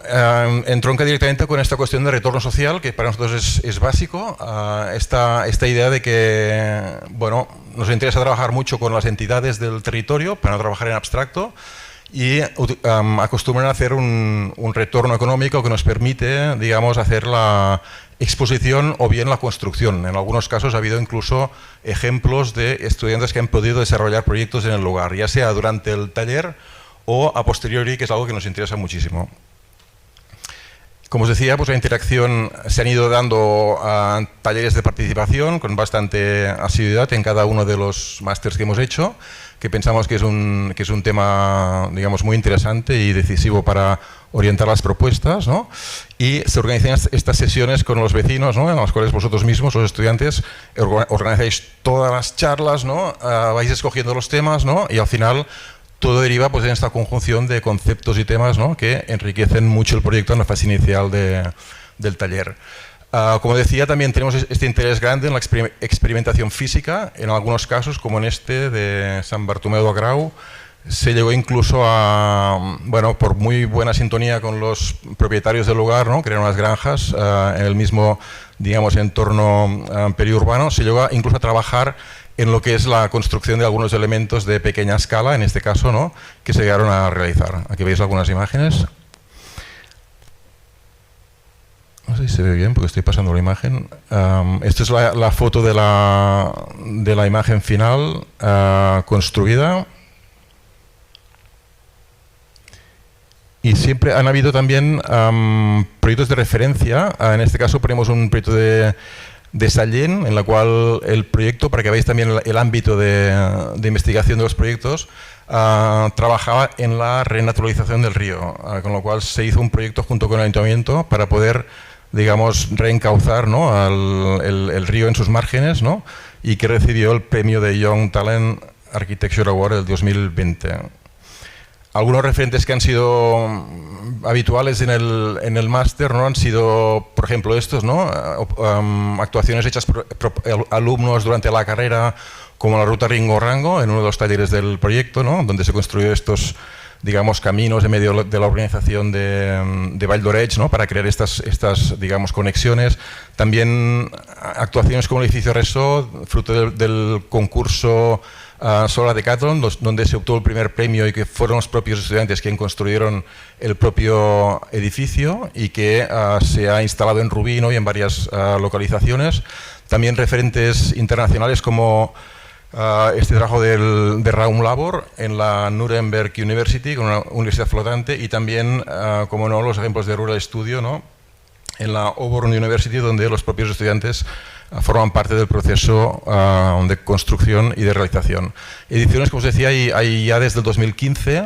entronca directamente con esta cuestión de retorno social, que para nosotros es básico. Esta idea de que, bueno, nos interesa trabajar mucho con las entidades del territorio para no trabajar en abstracto, y acostumbran a hacer un retorno económico que nos permite, digamos, hacer la exposición o bien la construcción. En algunos casos ha habido incluso ejemplos de estudiantes que han podido desarrollar proyectos en el lugar, ya sea durante el taller o a posteriori, que es algo que nos interesa muchísimo. Como os decía, pues la interacción se han ido dando a talleres de participación con bastante asiduidad en cada uno de los másters que hemos hecho, que pensamos que es un tema, digamos, muy interesante y decisivo para orientar las propuestas, ¿no? Y se organizan estas sesiones con los vecinos, ¿no? En las cuales vosotros mismos, los estudiantes, organizáis todas las charlas, ¿no? Vais escogiendo los temas, ¿no? Y al final todo deriva pues en esta conjunción de conceptos y temas, ¿no? Que enriquecen mucho el proyecto en la fase inicial del taller. Como decía, también tenemos este interés grande en la experimentación física. En algunos casos, como en este de Sant Bartomeu del Grau, se llegó incluso a, bueno, por muy buena sintonía con los propietarios del lugar, ¿no? Crearon unas granjas en el mismo, digamos, entorno periurbano. Se llegó incluso a trabajar en lo que es la construcción de algunos elementos de pequeña escala, en este caso, ¿no? Que se llegaron a realizar. Aquí veis algunas imágenes. No sé si se ve bien porque estoy pasando la imagen. Esta es la foto de la imagen final construida. Y siempre han habido también proyectos de referencia. En este caso ponemos un proyecto de Sallent, en la cual el proyecto, para que veáis también el ámbito de investigación de los proyectos, trabajaba en la renaturalización del río, con lo cual se hizo un proyecto junto con el ayuntamiento para poder, digamos, reencauzar, ¿no? el río en sus márgenes, ¿no? Y que recibió el premio de Young Talent Architecture Award del 2020. Algunos referentes que han sido habituales en el máster, ¿no? Han sido, por ejemplo, estos, ¿no? Actuaciones hechas por alumnos durante la carrera, como la ruta Ringo-Rango, en uno de los talleres del proyecto, ¿no? Donde se construyó estos, digamos, caminos en medio de la organización de Vall d'Oreig, ¿no? Para crear estas, digamos, conexiones. También actuaciones como el edificio Resó, fruto del concurso Solar Decathlon, donde se obtuvo el primer premio y que fueron los propios estudiantes quienes construyeron el propio edificio y que se ha instalado en Rubí, ¿no? Y en varias localizaciones. También referentes internacionales como este trabajo de Raum Labor en la Nuremberg University, con una universidad flotante, y también, como no, los ejemplos de Rural Studio, ¿no? En la Auburn University, donde los propios estudiantes forman parte del proceso de construcción y de realización. Ediciones, como os decía, hay ya desde el 2015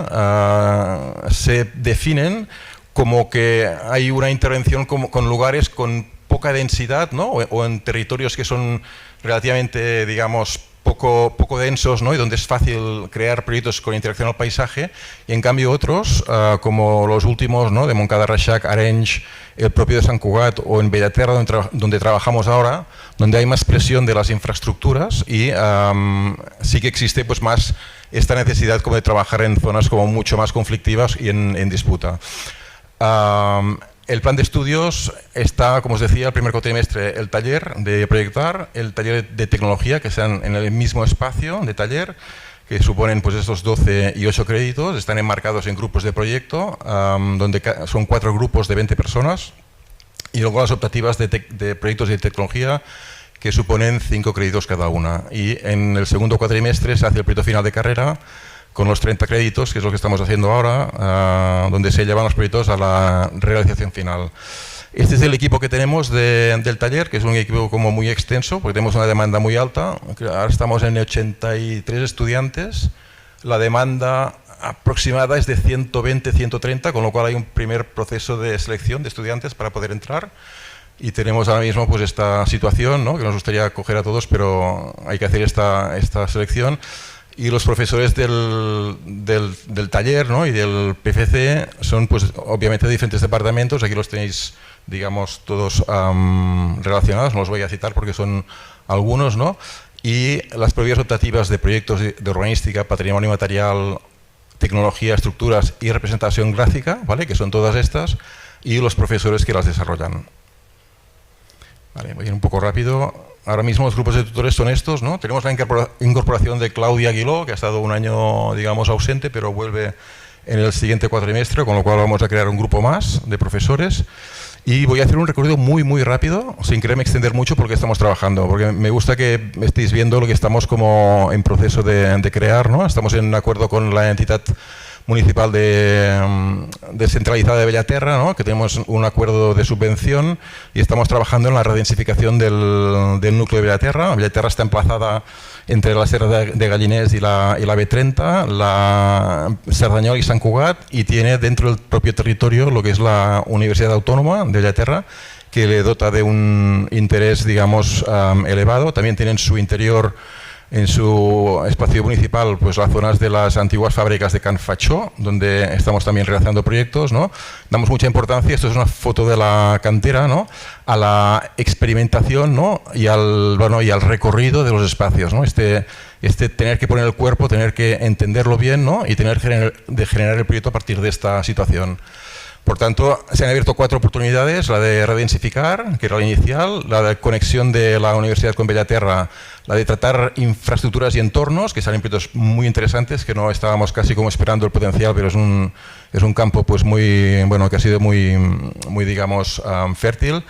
se definen como que hay una intervención con lugares con poca densidad, ¿no? o en territorios que son relativamente, digamos, poco densos, ¿no? Y donde es fácil crear proyectos con interacción al paisaje, y en cambio otros, como los últimos, ¿no? De Montcada, Reixac, Arenys, el propio de Sant Cugat o en Bellaterra, donde trabajamos ahora, donde hay más presión de las infraestructuras y sí que existe pues más esta necesidad como de trabajar en zonas como mucho más conflictivas y en disputa. El plan de estudios está, como os decía, el primer cuatrimestre el taller de proyectar, el taller de tecnología, que sean en el mismo espacio de taller, que suponen pues estos 12 y 8 créditos, están enmarcados en grupos de proyecto, donde son 4 grupos de 20 personas, y luego las optativas de proyectos de tecnología, que suponen 5 créditos cada una. Y en el segundo cuatrimestre se hace el proyecto final de carrera, con los 30 créditos, que es lo que estamos haciendo ahora, donde se llevan los proyectos a la realización final. Este es el equipo que tenemos del taller, que es un equipo como muy extenso, porque tenemos una demanda muy alta. Ahora estamos en 83 estudiantes. La demanda aproximada es de 120, 130, con lo cual hay un primer proceso de selección de estudiantes para poder entrar. Y tenemos ahora mismo pues esta situación, ¿no? Que nos gustaría acoger a todos, pero hay que hacer esta selección. Y los profesores del taller, ¿no? Y del PFC son pues obviamente de diferentes departamentos. Aquí los tenéis, digamos, todos relacionados, no los voy a citar porque son algunos, ¿no? Y las propias optativas de proyectos de urbanística, patrimonio material, tecnología, estructuras y representación gráfica, ¿vale? Que son todas estas, y los profesores que las desarrollan. Vale, voy a ir un poco rápido. Ahora mismo los grupos de tutores son estos, ¿no? Tenemos la incorporación de Claudia Aguiló, que ha estado un año, digamos, ausente, pero vuelve en el siguiente cuatrimestre, con lo cual vamos a crear un grupo más de profesores. Y voy a hacer un recorrido muy, muy rápido, sin quererme extender mucho porque estamos trabajando, porque me gusta que estéis viendo lo que estamos como en proceso de crear, ¿no? Estamos en acuerdo con la entidad municipal descentralizada de Bellaterra, ¿no? Que tenemos un acuerdo de subvención y estamos trabajando en la redensificación del núcleo de Bellaterra. Bellaterra está emplazada entre la Serra de Galliners y la B30, la Cerdanyola y Sant Cugat, y tiene dentro del propio territorio lo que es la Universidad Autónoma de Bellaterra, que le dota de un interés, digamos, elevado. También tiene en su interior, en su espacio municipal, pues las zonas de las antiguas fábricas de Can Fachó, donde estamos también realizando proyectos, ¿no? Damos mucha importancia, esto es una foto de la cantera, ¿no? A la experimentación, ¿no? y al recorrido de los espacios, ¿no? Este tener que poner el cuerpo, tener que entenderlo bien, ¿no? Y tener que generar el proyecto a partir de esta situación. Por tanto, se han abierto 4 oportunidades: la de redensificar, que era la inicial, la de conexión de la universidad con Bellaterra, la de tratar infraestructuras y entornos, que salen proyectos muy interesantes, que no estábamos casi como esperando el potencial, pero es un campo pues muy, bueno, que ha sido muy digamos, fértil.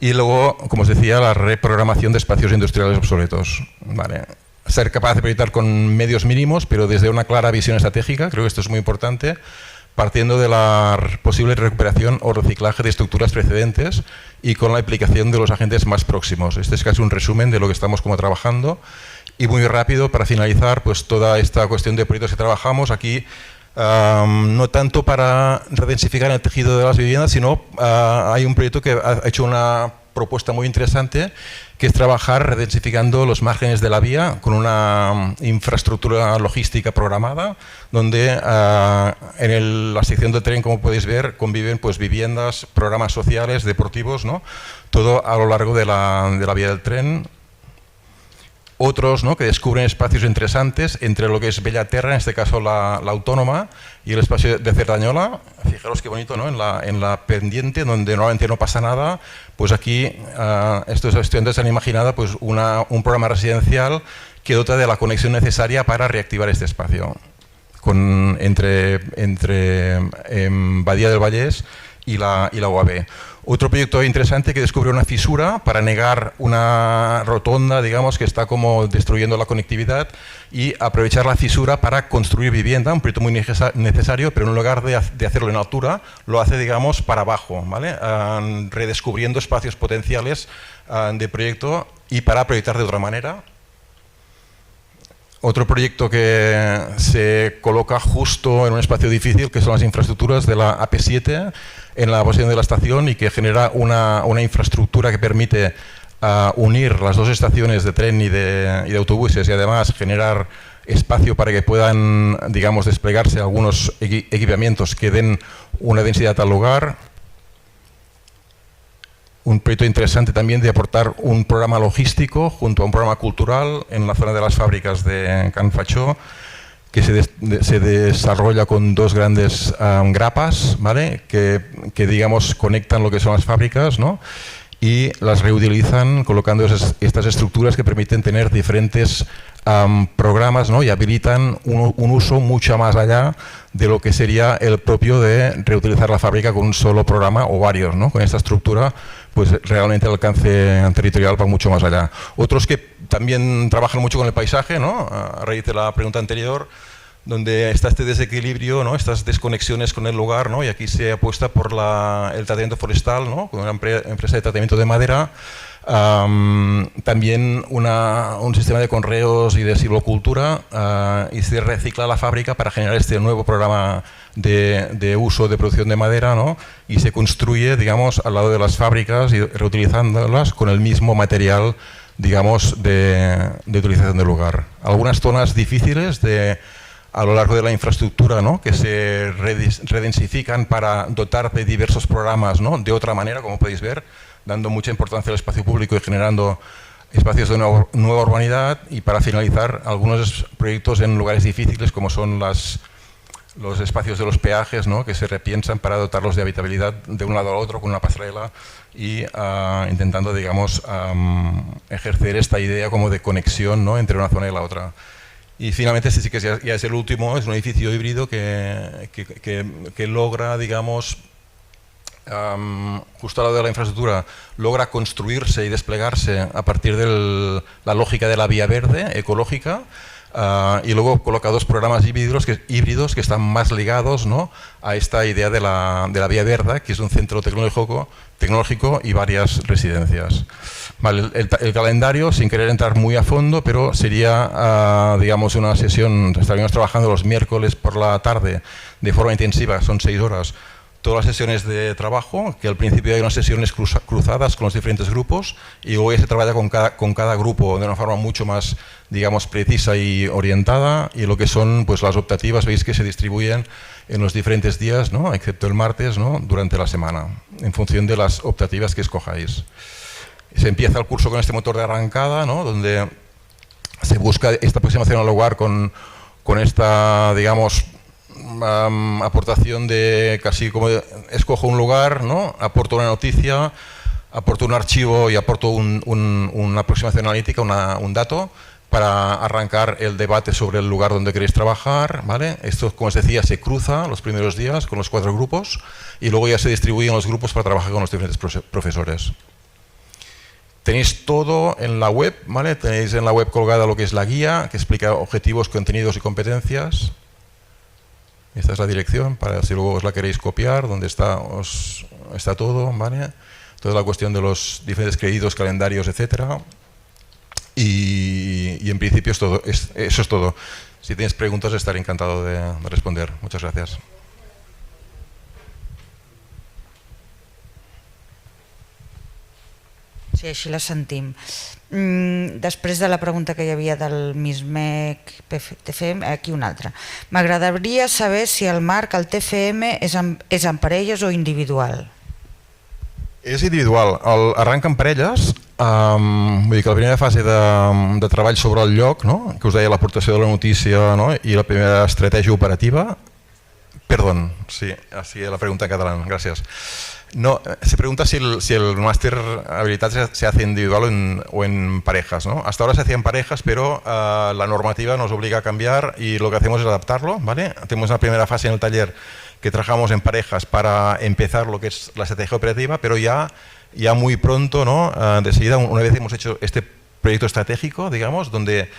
Y luego, como os decía, la reprogramación de espacios industriales obsoletos. Vale. Ser capaz de proyectar con medios mínimos, pero desde una clara visión estratégica, creo que esto es muy importante, partiendo de la posible recuperación o reciclaje de estructuras precedentes y con la implicación de los agentes más próximos. Este es casi un resumen de lo que estamos como trabajando. Y muy rápido, para finalizar, pues toda esta cuestión de proyectos que trabajamos aquí, no tanto para redensificar el tejido de las viviendas, sino hay un proyecto que ha hecho una propuesta muy interesante, que es trabajar redensificando los márgenes de la vía con una infraestructura logística programada, donde en la sección del tren, como podéis ver, conviven pues viviendas, programas sociales, deportivos, ¿no? Todo a lo largo de la vía del tren. Otros, ¿no? Que descubren espacios interesantes entre lo que es Bellaterra, en este caso la Autónoma, y el espacio de Cerdanyola. Fijaros qué bonito, ¿no? En la pendiente, donde normalmente no pasa nada, pues aquí estos estudiantes han imaginado pues un programa residencial que dota de la conexión necesaria para reactivar este espacio entre Badía del Vallès y la UAB. Otro proyecto interesante que descubre una fisura para negar una rotonda, digamos, que está como destruyendo la conectividad, y aprovechar la fisura para construir vivienda, un proyecto muy necesario, pero en lugar de hacerlo en altura, lo hace, digamos, para abajo, ¿vale? Redescubriendo espacios potenciales de proyecto y para proyectar de otra manera. Otro proyecto que se coloca justo en un espacio difícil, que son las infraestructuras de la AP7 en la posición de la estación, y que genera una infraestructura que permite unir las dos estaciones de tren y de autobuses, y además generar espacio para que puedan, digamos, desplegarse algunos equipamientos que den una densidad al lugar. Un proyecto interesante también de aportar un programa logístico junto a un programa cultural en la zona de las fábricas de Can Fachó, que se desarrolla con dos grandes grapas, ¿vale? que digamos conectan lo que son las fábricas, ¿no? Y las reutilizan colocando estas estructuras que permiten tener diferentes programas, ¿no? Y habilitan un uso mucho más allá de lo que sería el propio de reutilizar la fábrica con un solo programa o varios, ¿no? Con esta estructura, pues realmente el alcance territorial va mucho más allá. Otros que también trabajan mucho con el paisaje, ¿no? A raíz de la pregunta anterior, donde está este desequilibrio, ¿no? Estas desconexiones con el lugar, ¿no? Y aquí se apuesta por el tratamiento forestal, ¿no? Con una empresa de tratamiento de madera. También un sistema de correos y de silvicultura, y se recicla la fábrica para generar este nuevo programa de uso de producción de madera, ¿no? Y se construye, digamos, al lado de las fábricas y reutilizándolas con el mismo material, digamos, de utilización del lugar. Algunas zonas difíciles a lo largo de la infraestructura, ¿no? Que se redensifican para dotar de diversos programas, ¿no? De otra manera, como podéis ver, dando mucha importancia al espacio público y generando espacios de nueva urbanidad. Y para finalizar, algunos proyectos en lugares difíciles, como son los espacios de los peajes, ¿no? Que se repiensan para dotarlos de habitabilidad de un lado al otro con una pasarela, y intentando, digamos, ejercer esta idea como de conexión, ¿no? Entre una zona y la otra. Y finalmente, este sí que ya es el último, es un edificio híbrido que logra, digamos, justo al lado de la infraestructura, logra construirse y desplegarse a partir de la lógica de la vía verde, ecológica, y luego coloca dos programas híbridos que están más ligados, ¿no? A esta idea de la vía verde, que es un centro tecnológico y varias residencias. Vale, el calendario, sin querer entrar muy a fondo, pero sería, digamos, una sesión. Estaríamos trabajando los miércoles por la tarde de forma intensiva, son 6 horas, todas las sesiones de trabajo, que al principio hay unas sesiones cruzadas con los diferentes grupos, y luego ya se trabaja con cada grupo de una forma mucho más, digamos, precisa y orientada, y lo que son, pues, las optativas, veis que se distribuyen en los diferentes días, ¿no? Excepto el martes, ¿no? Durante la semana, en función de las optativas que escojáis. Se empieza el curso con este motor de arrancada, ¿no? Donde se busca esta aproximación al lugar con esta, digamos, aportación de casi como escojo un lugar, ¿no? Aporto una noticia, aporto un archivo y aporto una aproximación analítica, un dato, para arrancar el debate sobre el lugar donde queréis trabajar, ¿vale? Esto, como os decía, se cruza los primeros días con los 4 grupos, y luego ya se distribuyen los grupos para trabajar con los diferentes profesores. Tenéis todo en la web, ¿vale? Tenéis en la web colgada lo que es la guía, que explica objetivos, contenidos y competencias. Esta es la dirección, para si luego os la queréis copiar, donde está todo, ¿vale? Toda la cuestión de los diferentes créditos, calendarios, etcétera. Y en principio eso es todo. Si tenéis preguntas, estaré encantado de responder. Muchas gracias. Sí, així la sentim. Després de la pregunta que hi havia del MISMEC TFM, aquí una altra. M'agradaria saber si el marc, el TFM, és en parelles o individual. És individual. Arranca en parelles. Vull dir que la primera fase de treball sobre el lloc, no? Que us deia l'aportació de la notícia, no? I la primera estratègia operativa. Perdón, sí, así la pregunta en catalán, gracias. No, se pregunta si el máster habilidad se hace individual o en parejas, ¿no? Hasta ahora se hacía en parejas, pero la normativa nos obliga a cambiar, y lo que hacemos es adaptarlo, ¿vale? Tenemos una primera fase en el taller que trabajamos en parejas para empezar lo que es la estrategia operativa, pero ya muy pronto, ¿no? De seguida, una vez hemos hecho este proyecto estratégico, digamos, donde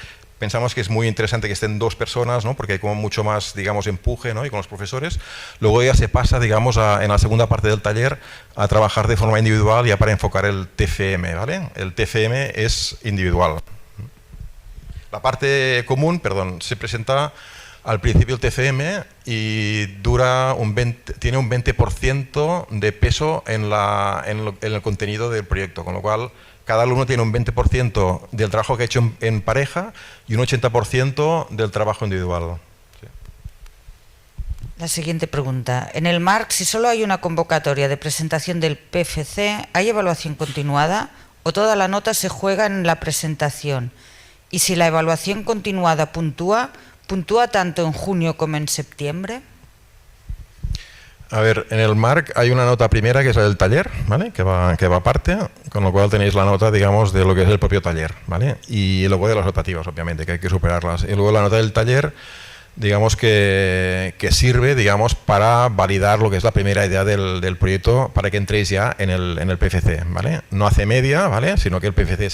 pensamos que es muy interesante que estén 2 personas, ¿no? Porque hay como mucho más, digamos, empuje, ¿no? Y con los profesores. Luego ya se pasa, digamos, en la segunda parte del taller a trabajar de forma individual ya para enfocar el TFM, ¿vale? El TFM es individual. La parte común, perdón, se presenta al principio el TFM y tiene un 20% de peso en el contenido del proyecto, con lo cual cada alumno tiene un 20% del trabajo que ha hecho en pareja y un 80% del trabajo individual. Sí. La siguiente pregunta. En el MARC, si solo hay una convocatoria de presentación del PFC, ¿hay evaluación continuada o toda la nota se juega en la presentación? Y si la evaluación continuada ¿puntúa tanto en junio como en septiembre? A ver, en el MARC hay una nota primera que es la del taller, ¿vale? Que va aparte, con lo cual tenéis la nota, digamos, de lo que es el propio taller, ¿vale? Y luego de las optativas, obviamente, que hay que superarlas. Y luego la nota del taller, digamos que sirve, digamos, para validar lo que es la primera idea del proyecto para que entréis ya en el PFC, ¿vale? No hace media, ¿vale? Sino que el PFC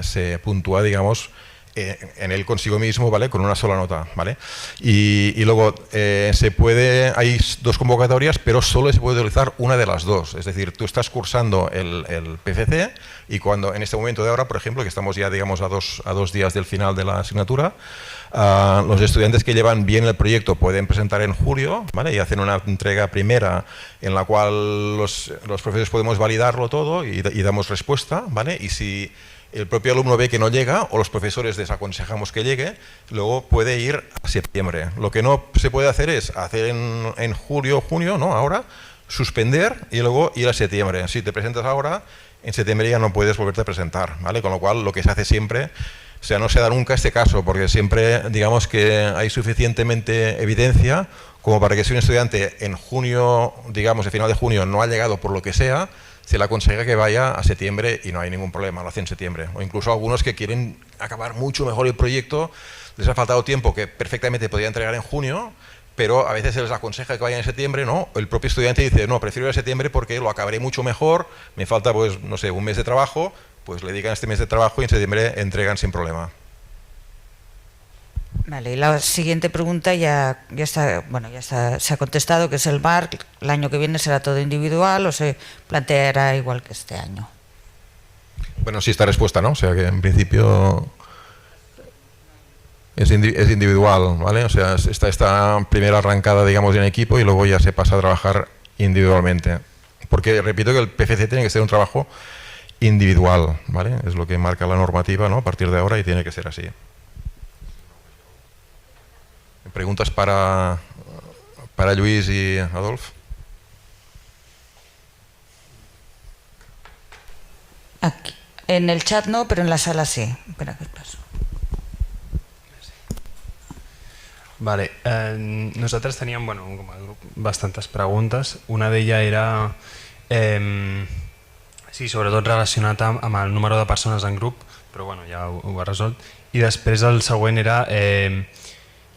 se puntúa, digamos, en él consigo mismo, ¿vale? Con una sola nota, ¿vale? Y luego hay 2 convocatorias, pero solo se puede utilizar una de las 2. Es decir, tú estás cursando el PFC y cuando en este momento de ahora, por ejemplo, que estamos ya, digamos, a dos días del final de la asignatura, los estudiantes que llevan bien el proyecto pueden presentar en julio, ¿vale? Y hacen una entrega primera en la cual los profesores podemos validarlo todo y damos respuesta, ¿vale? Y si el propio alumno ve que no llega o los profesores desaconsejamos que llegue, luego puede ir a septiembre. Lo que no se puede hacer es hacer en julio, junio, ¿no? Ahora, suspender y luego ir a septiembre. Si te presentas ahora, en septiembre ya no puedes volverte a presentar, ¿vale? Con lo cual, lo que se hace siempre, o sea, no se da nunca este caso, porque siempre, digamos que hay suficientemente evidencia como para que si un estudiante en junio, digamos, a final de junio, no ha llegado por lo que sea, se le aconseja que vaya a septiembre y no hay ningún problema, lo hace en septiembre. O incluso algunos que quieren acabar mucho mejor el proyecto, les ha faltado tiempo que perfectamente podría entregar en junio, pero a veces se les aconseja que vayan en septiembre, ¿no? El propio estudiante dice, no, prefiero ir a septiembre porque lo acabaré mucho mejor, me falta, pues, no sé, un mes de trabajo, pues le dedican este mes de trabajo y en septiembre entregan sin problema. Vale, y la siguiente pregunta ya está, se ha contestado, que es el MARC. ¿El año que viene será todo individual o se planteará igual que este año? Bueno, sí, esta respuesta, ¿no? O sea que en principio es individual, ¿vale? O sea, esta primera arrancada, digamos, en equipo y luego ya se pasa a trabajar individualmente. Porque repito que el PFC tiene que ser un trabajo individual, ¿vale? Es lo que marca la normativa, ¿no? A partir de ahora y tiene que ser así. ¿Preguntas para Lluís y Adolf? Aquí. En el chat no, pero en la sala sí. Espera, que paso. Vale, nosaltres teníem com a grup bastantes preguntes. Una d'elles era sí, sobretot relacionat amb el número de persones en grup, però ja ho ha resolt. I després el següent era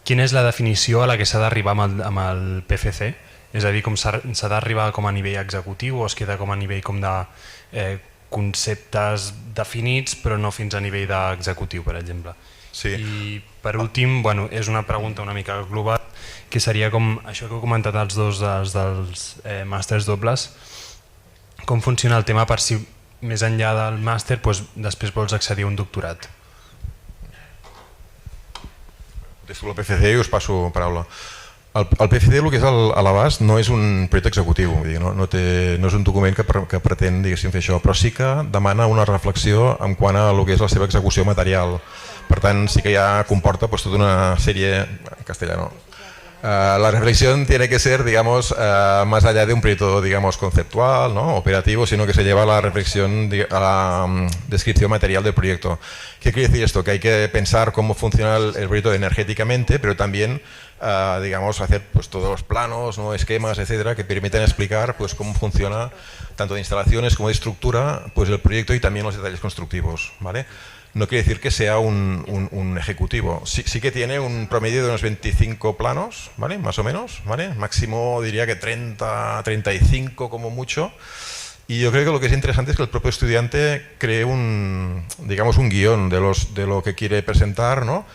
quina és la definició a la que s'ha d'arribar amb el PFC? És a dir, com s'ha d'arribar com a nivell executiu o es queda com a nivell com de conceptes definits però no fins a nivell d'executiu, per exemple. Sí. I per últim, és una pregunta una mica global, que seria com això que heu comentat els dos dels màsters dobles, com funciona el tema per si més enllà del màster després vols accedir a un doctorat. Contesto el PFC i us passo paraula. El PFC, el que és a l'abast, no és un projecte executiu, no és un document que pretén fer això, però sí que demana una reflexió en quant a el que és la seva execució material. Per tant, sí que ja comporta tota una sèrie, en castellano. La reflexión tiene que ser, digamos, más allá de un proyecto, digamos, conceptual, ¿no? Operativo, sino que se lleva a la reflexión, a la descripción material del proyecto. ¿Qué quiere decir esto? Que hay que pensar cómo funciona el proyecto energéticamente, pero también, digamos, hacer pues, todos los planos, ¿no? Esquemas, etcétera, que permiten explicar pues, cómo funciona tanto de instalaciones como de estructura pues, el proyecto y también los detalles constructivos, ¿vale? No quiere decir que sea un ejecutivo. Sí que tiene un promedio de unos 25 planos, ¿vale? Más o menos, ¿vale? Máximo diría que 30, 35 como mucho. Y yo creo que lo que es interesante es que el propio estudiante cree digamos un guión de lo que quiere presentar, ¿no?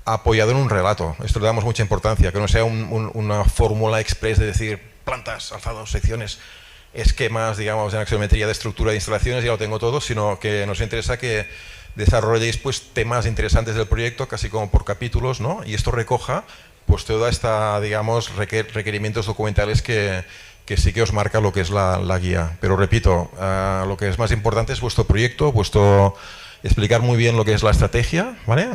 apoyado en un relato. Esto le damos mucha importancia, que no sea una fórmula express de decir plantas, alzados, secciones, esquemas, digamos, en axiometría de estructura de instalaciones, ya lo tengo todo, sino que nos interesa que desarrolléis pues temas interesantes del proyecto, casi como por capítulos, ¿no? Y esto recoja pues toda esta, digamos, requerimientos documentales que sí que os marca lo que es la guía. Pero repito, lo que es más importante es vuestro proyecto, explicar muy bien lo que es la estrategia, ¿vale?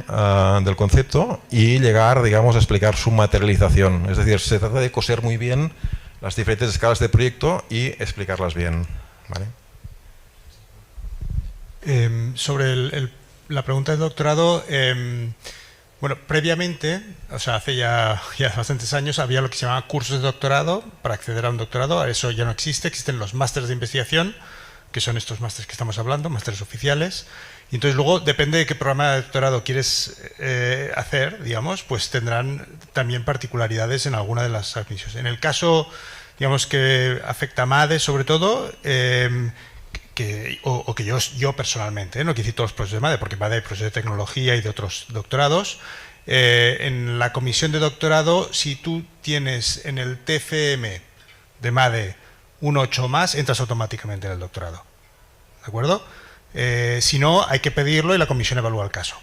Del concepto, y llegar, digamos, a explicar su materialización. Es decir, se trata de coser muy bien las diferentes escalas del proyecto y explicarlas bien, ¿vale? Sobre la pregunta del doctorado, bueno, previamente, o sea, hace ya bastantes años, había lo que se llamaba cursos de doctorado para acceder a un doctorado. Eso ya no existe, existen los másteres de investigación, que son estos másteres que estamos hablando, másteres oficiales. Y entonces luego, depende de qué programa de doctorado quieres hacer, digamos, pues tendrán también particularidades en alguna de las admisiones. En el caso, digamos, que afecta a MADE sobre todo, o que yo personalmente, no quiero decir todos los procesos de MADE, porque MADE hay procesos de tecnología y de otros doctorados. En la comisión de doctorado, si tú tienes en el TFM de MADE un 8 más, entras automáticamente en el doctorado. ¿De acuerdo? Si no, hay que pedirlo y la comisión evalúa el caso.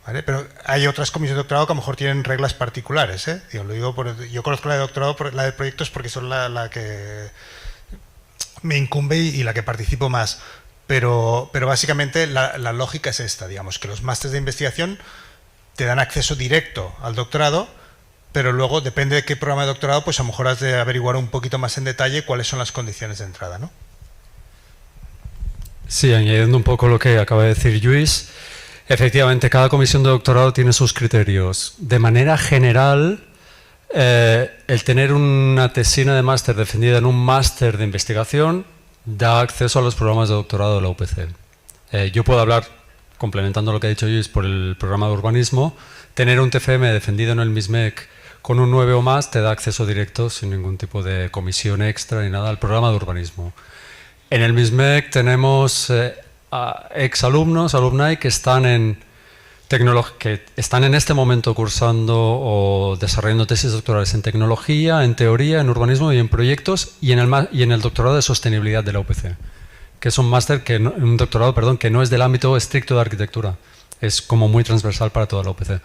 ¿Vale? Pero hay otras comisiones de doctorado que a lo mejor tienen reglas particulares. Yo conozco la de doctorado, la de proyectos, porque son la que me incumbe y la que participo más. Pero básicamente la lógica es esta, digamos, que los másteres de investigación te dan acceso directo al doctorado, pero luego, depende de qué programa de doctorado, pues a lo mejor has de averiguar un poquito más en detalle cuáles son las condiciones de entrada, ¿no? Sí, añadiendo un poco lo que acaba de decir Lluís, efectivamente cada comisión de doctorado tiene sus criterios. De manera general, el tener una tesina de máster defendida en un máster de investigación da acceso a los programas de doctorado de la UPC. Yo puedo hablar, complementando lo que ha dicho Lluís, por el programa de urbanismo. Tener un TFM defendido en el MISMEC con un 9 o más te da acceso directo, sin ningún tipo de comisión extra ni nada, al programa de urbanismo. En el MISMEC tenemos exalumnos, alumni que están en este momento cursando o desarrollando tesis doctorales en tecnología, en teoría, en urbanismo y en proyectos, y en el doctorado de sostenibilidad de la UPC, que es un doctorado que no es del ámbito estricto de arquitectura, es como muy transversal para toda la UPC.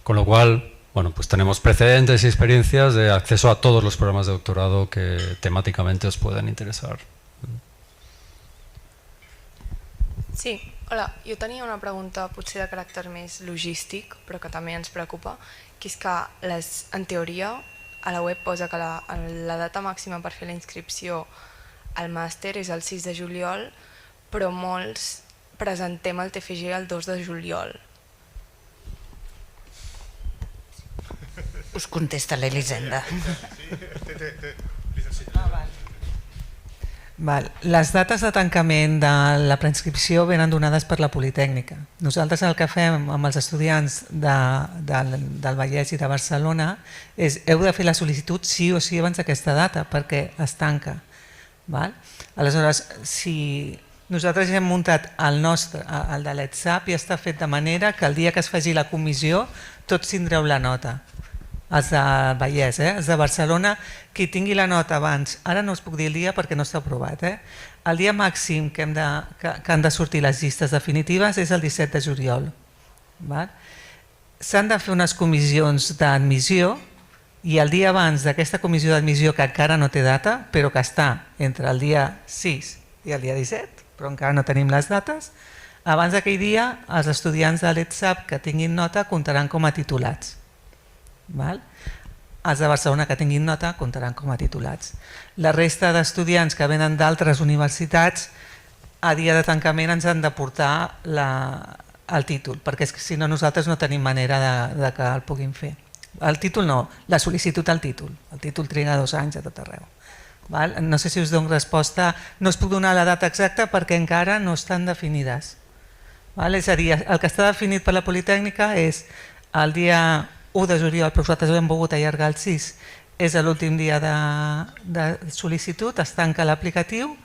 Con lo cual, bueno, pues tenemos precedentes y experiencias de acceso a todos los programas de doctorado que temáticamente os puedan interesar. Sí, hola, jo tenia una pregunta potser de caràcter més logístic, però que també ens preocupa, que és que en teoria a la web posa que la data màxima per fer la inscripció al màster és el 6 de juliol, però molts presentem el TFG el 2 de juliol. Us contesta l'Elisenda. Les dates de tancament de la preinscripció venen donades per la Politècnica. Nosaltres el que fem amb els estudiants del Vallès i de Barcelona és heu de fer la sol·licitud sí o sí abans d'aquesta data perquè es tanca. Aleshores, si nosaltres hem muntat el nostre, el de l'ETSAP, i està fet de manera que el dia que es faci la comissió tots tindreu la nota. Els de Vallès, els de Barcelona, qui tingui la nota abans, ara no us puc dir el dia perquè no està aprovat, el dia màxim que han de sortir les llistes definitives és el 17 de juliol. S'han de fer unes comissions d'admissió i el dia abans d'aquesta comissió d'admissió, que encara no té data, però que està entre el dia 6 i el dia 17, però encara no tenim les dates, abans d'aquell dia els estudiants de l'ETSAP que tinguin nota comptaran com a titulats. Els de Barcelona que tinguin nota comptaran com a titulats. La resta d'estudiants que venen d'altres universitats a dia de tancament ens han de portar el títol, perquè si no nosaltres no tenim manera de que el puguin fer. El títol no, la sol·licitud al títol. El títol triga 2 anys a tot arreu. No sé si us dono resposta, no us puc donar la data exacta perquè encara no estan definides. És a dir, el que està definit per la Politècnica és el dia 1 de juliol, però nosaltres ho hem volgut allargar al 6, és l'últim dia de sol·licitud, es tanca l'aplicatiu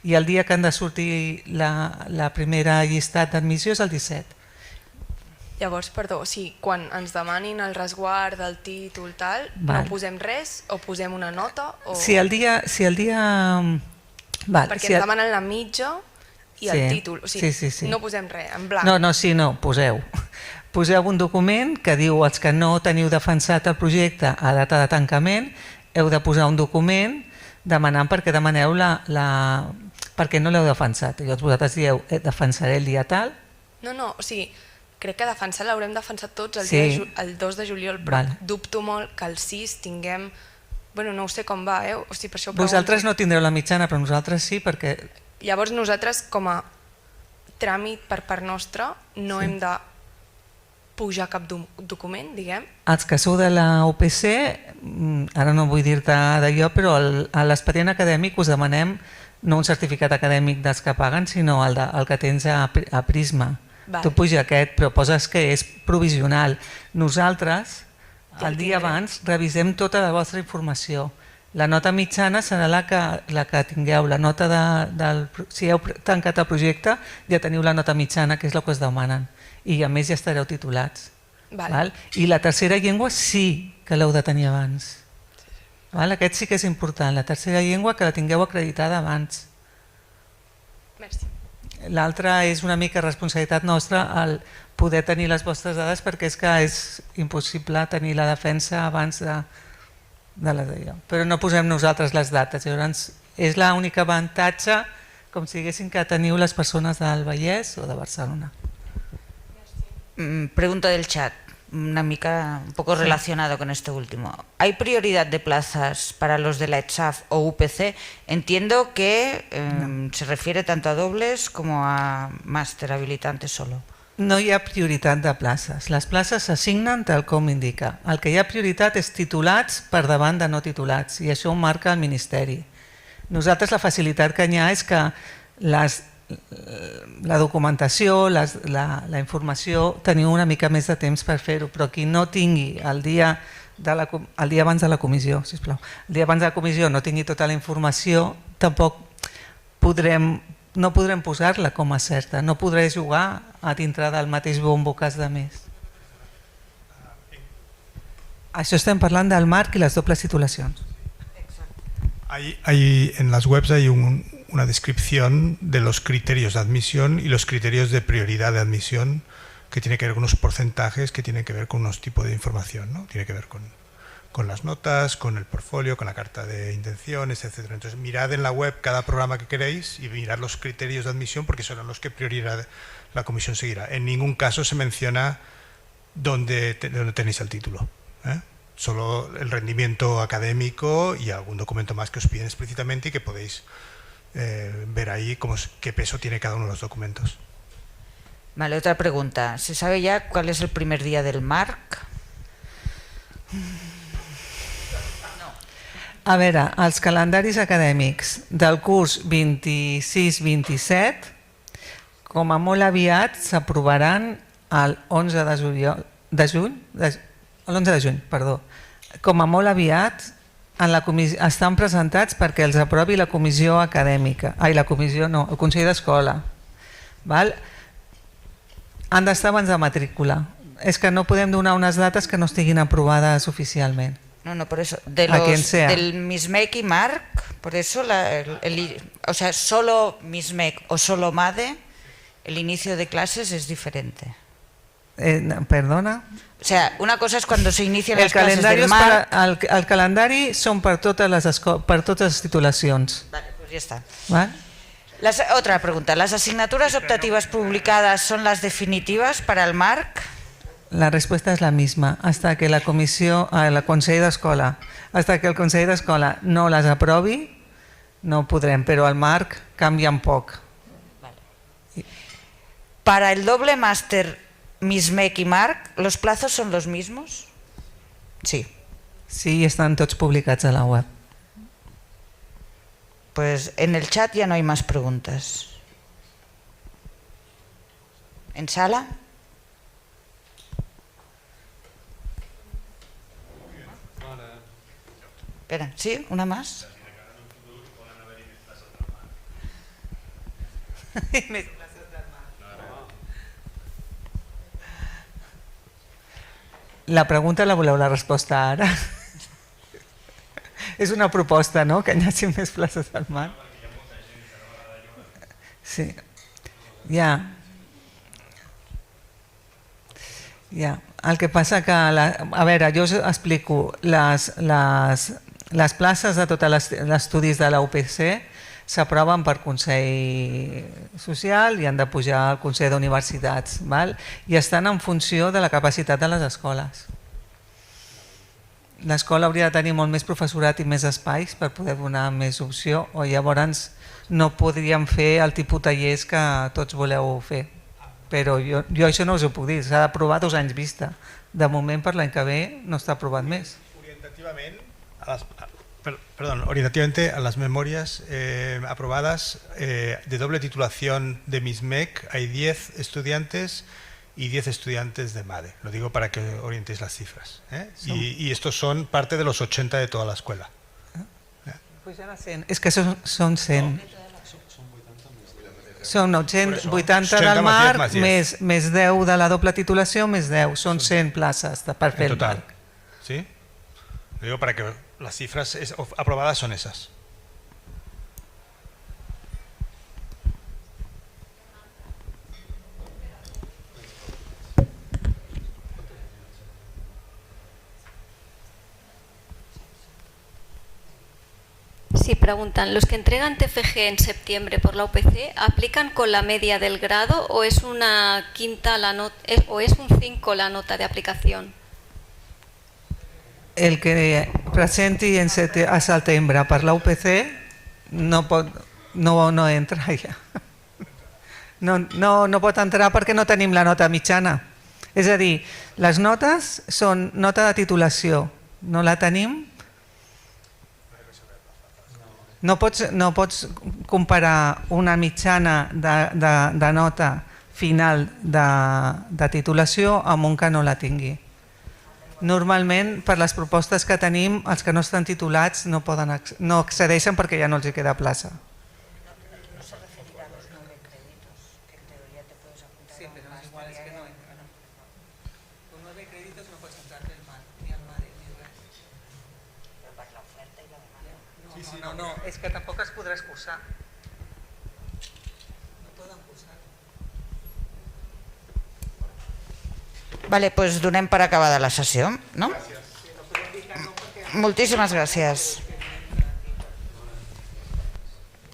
i el dia que han de sortir la primera llistat d'admissió és el 17. Llavors, perdó, sí, quan ens demanin el resguard del títol tal, Val. no posem res o posem una nota? O... Si el dia... Val, Perquè ens demanen la mitja i el títol, o sigui, sí. no posem res, en blanc. No, poseu. Poseu un document que diu els que no teniu defensat el projecte a data de tancament, heu de posar un document demanant perquè demaneu perquè no l'heu defensat. Llavors vosaltres dieu, defensaré el dia tal. No, o sigui, crec que defensar l'haurem defensat tots el 2 de juliol, però dubto molt que el 6 tinguem... Bueno, no ho sé com va, o sigui, per això ho pregunto. Vosaltres no tindreu la mitjana, però nosaltres sí, perquè... Llavors nosaltres, com a tràmit per part nostra, no hem de pujar cap document, diguem? Els que sou de la UPC, ara no vull dir-te d'allò, però a l'expedient acadèmic us demanem no un certificat acadèmic dels que paguen, sinó el que tens a Prisma. Tu puja aquest, però poses que és provisional. Nosaltres, el dia abans, revisem tota la vostra informació. La nota mitjana serà la que tingueu. La nota si heu tancat el projecte, ja teniu la nota mitjana, que és la que us demanen. I a més ja estareu titulats. I la tercera llengua sí que l'heu de tenir abans. Aquest sí que és important, la tercera llengua que la tingueu acreditada abans. Merci. L'altra és una mica responsabilitat nostra el poder tenir les vostres dades, perquè és que és impossible tenir la defensa abans de la d'allò. Però no posem nosaltres les dates, llavors és l'únic avantatge, com si diguéssim que teniu les persones del Vallès o de Barcelona. Pregunta del chat, un poco relacionado con este último. ¿Hay prioridad de plazas para los de la ETSAF o UPC? Entiendo que se refiere tanto a dobles como a máster habilitante solo. No hi ha prioritat de places. Les places s'assignen tal com indica. El que hi ha prioritat és titulats per davant de no titulats, i això ho marca el Ministeri. Nosaltres la facilitat que hi ha és que la documentació, la informació, teniu una mica més de temps per fer-ho, però qui no tingui el dia abans de la comissió, sisplau, el dia abans de la comissió no tingui tota la informació, tampoc no podrem posar-la com a certa, no podré jugar a dintre del mateix bombo que has de més. Això estem parlant del marc i les dobles titulacions. En las webs hay una descripción de los criterios de admisión y los criterios de prioridad de admisión, que tiene que ver con unos porcentajes, que tienen que ver con unos tipos de información, ¿no? Tiene que ver con las notas, con el portfolio, con la carta de intenciones, etc. Entonces mirad en la web cada programa que queréis y mirad los criterios de admisión, porque son los que prioridad la comisión seguirá. En ningún caso se menciona dónde tenéis el título, solo el rendimiento académico y algún documento más que os piden explícitamente y que podéis ver ahí qué peso tiene cada uno de los documentos. Vale, otra pregunta. ¿Se sabe ya cuál es el primer día del MARC? A veure, els calendaris acadèmics del curs 26-27, com a molt aviat, s'aprovaran el 11 de juny, com a molt aviat estan presentats perquè els aprovi la comissió acadèmica, el Consell d'Escola. Han d'estar abans de matrícula. És que no podem donar unes dates que no estiguin aprovades oficialment. No, por eso, del MISMEC y MARC, por eso, o sea, solo MISMEC o solo MADE, el inicio de clases es diferente. Perdona? O sea, una cosa es cuando se inician las clases del MARC. El calendari són per totes les titulacions. Vale, pues ya está. ¿Vale? Otra pregunta, ¿las asignaturas optativas publicadas son las definitivas para el MARC? La respuesta es la misma. Hasta que el Consell d'Escola no les aprovi, no podrem, però al MARC canvien poc. Vale. Para el doble máster MISMEC y MARC, ¿los plazos son los mismos? Sí. Sí, están tots publicats a la web. Pues en el chat ya no hay más preguntas. ¿En sala? Espera, ¿sí? ¿Una más? La pregunta la voleu la resposta ara? És una proposta, no?, que hi hagi més places al mar. Sí, ja. El que passa que, a veure, jo us explico, les places de tots els estudis de la UPC s'aproven per Consell Social i han de pujar al Consell d'Universitats, i estan en funció de la capacitat de les escoles. L'escola hauria de tenir molt més professorat i més espais per poder donar més opció, o llavors no podríem fer el tipus de tallers que tots voleu fer. Però jo això no us ho puc dir, s'ha d'aprovar 2 anys vista. De moment per l'any que ve no està aprovat més. Orientativamente a las memorias aprobadas de doble titulación de MISMEC hay 10 estudiantes y 10 estudiantes de MADE. Lo digo para que orientéis las cifras. Y estos son parte de los 80 de toda la escuela. És que són 100. Són 80 del mar, més 10 de la doble titulació, més 10. Són 100 places per fer el marc. ¿Sí? Lo digo para que las cifras aprobadas son esas. Sí, preguntan, ¿los que entregan TFG en septiembre por la UPC aplican con la media del grado o es una quinta la nota o es un 5 la nota de aplicación? El que presenti a setembre per la UPC no entra ja. No pot entrar perquè no tenim la nota mitjana. És a dir, les notes són nota de titulació, no la tenim. No pots comparar una mitjana de nota final de titulació amb un que no la tingui. Normalment, per les propostes que tenim, els que no estan titulats no accedeixen perquè ja no els hi queda plaça. No se referirà a los 9 créditos, que en teoría te puedes apuntar. Sí, pero es igual, es que no entran. Con 9 créditos no pots entrar ni al MADE ni res. Però per l'oferta i la demanda. No, és que tampoc es podrà excursar. No poden cursar. Vale, pues donem per acabada la sessió, no? Moltíssimes gràcies.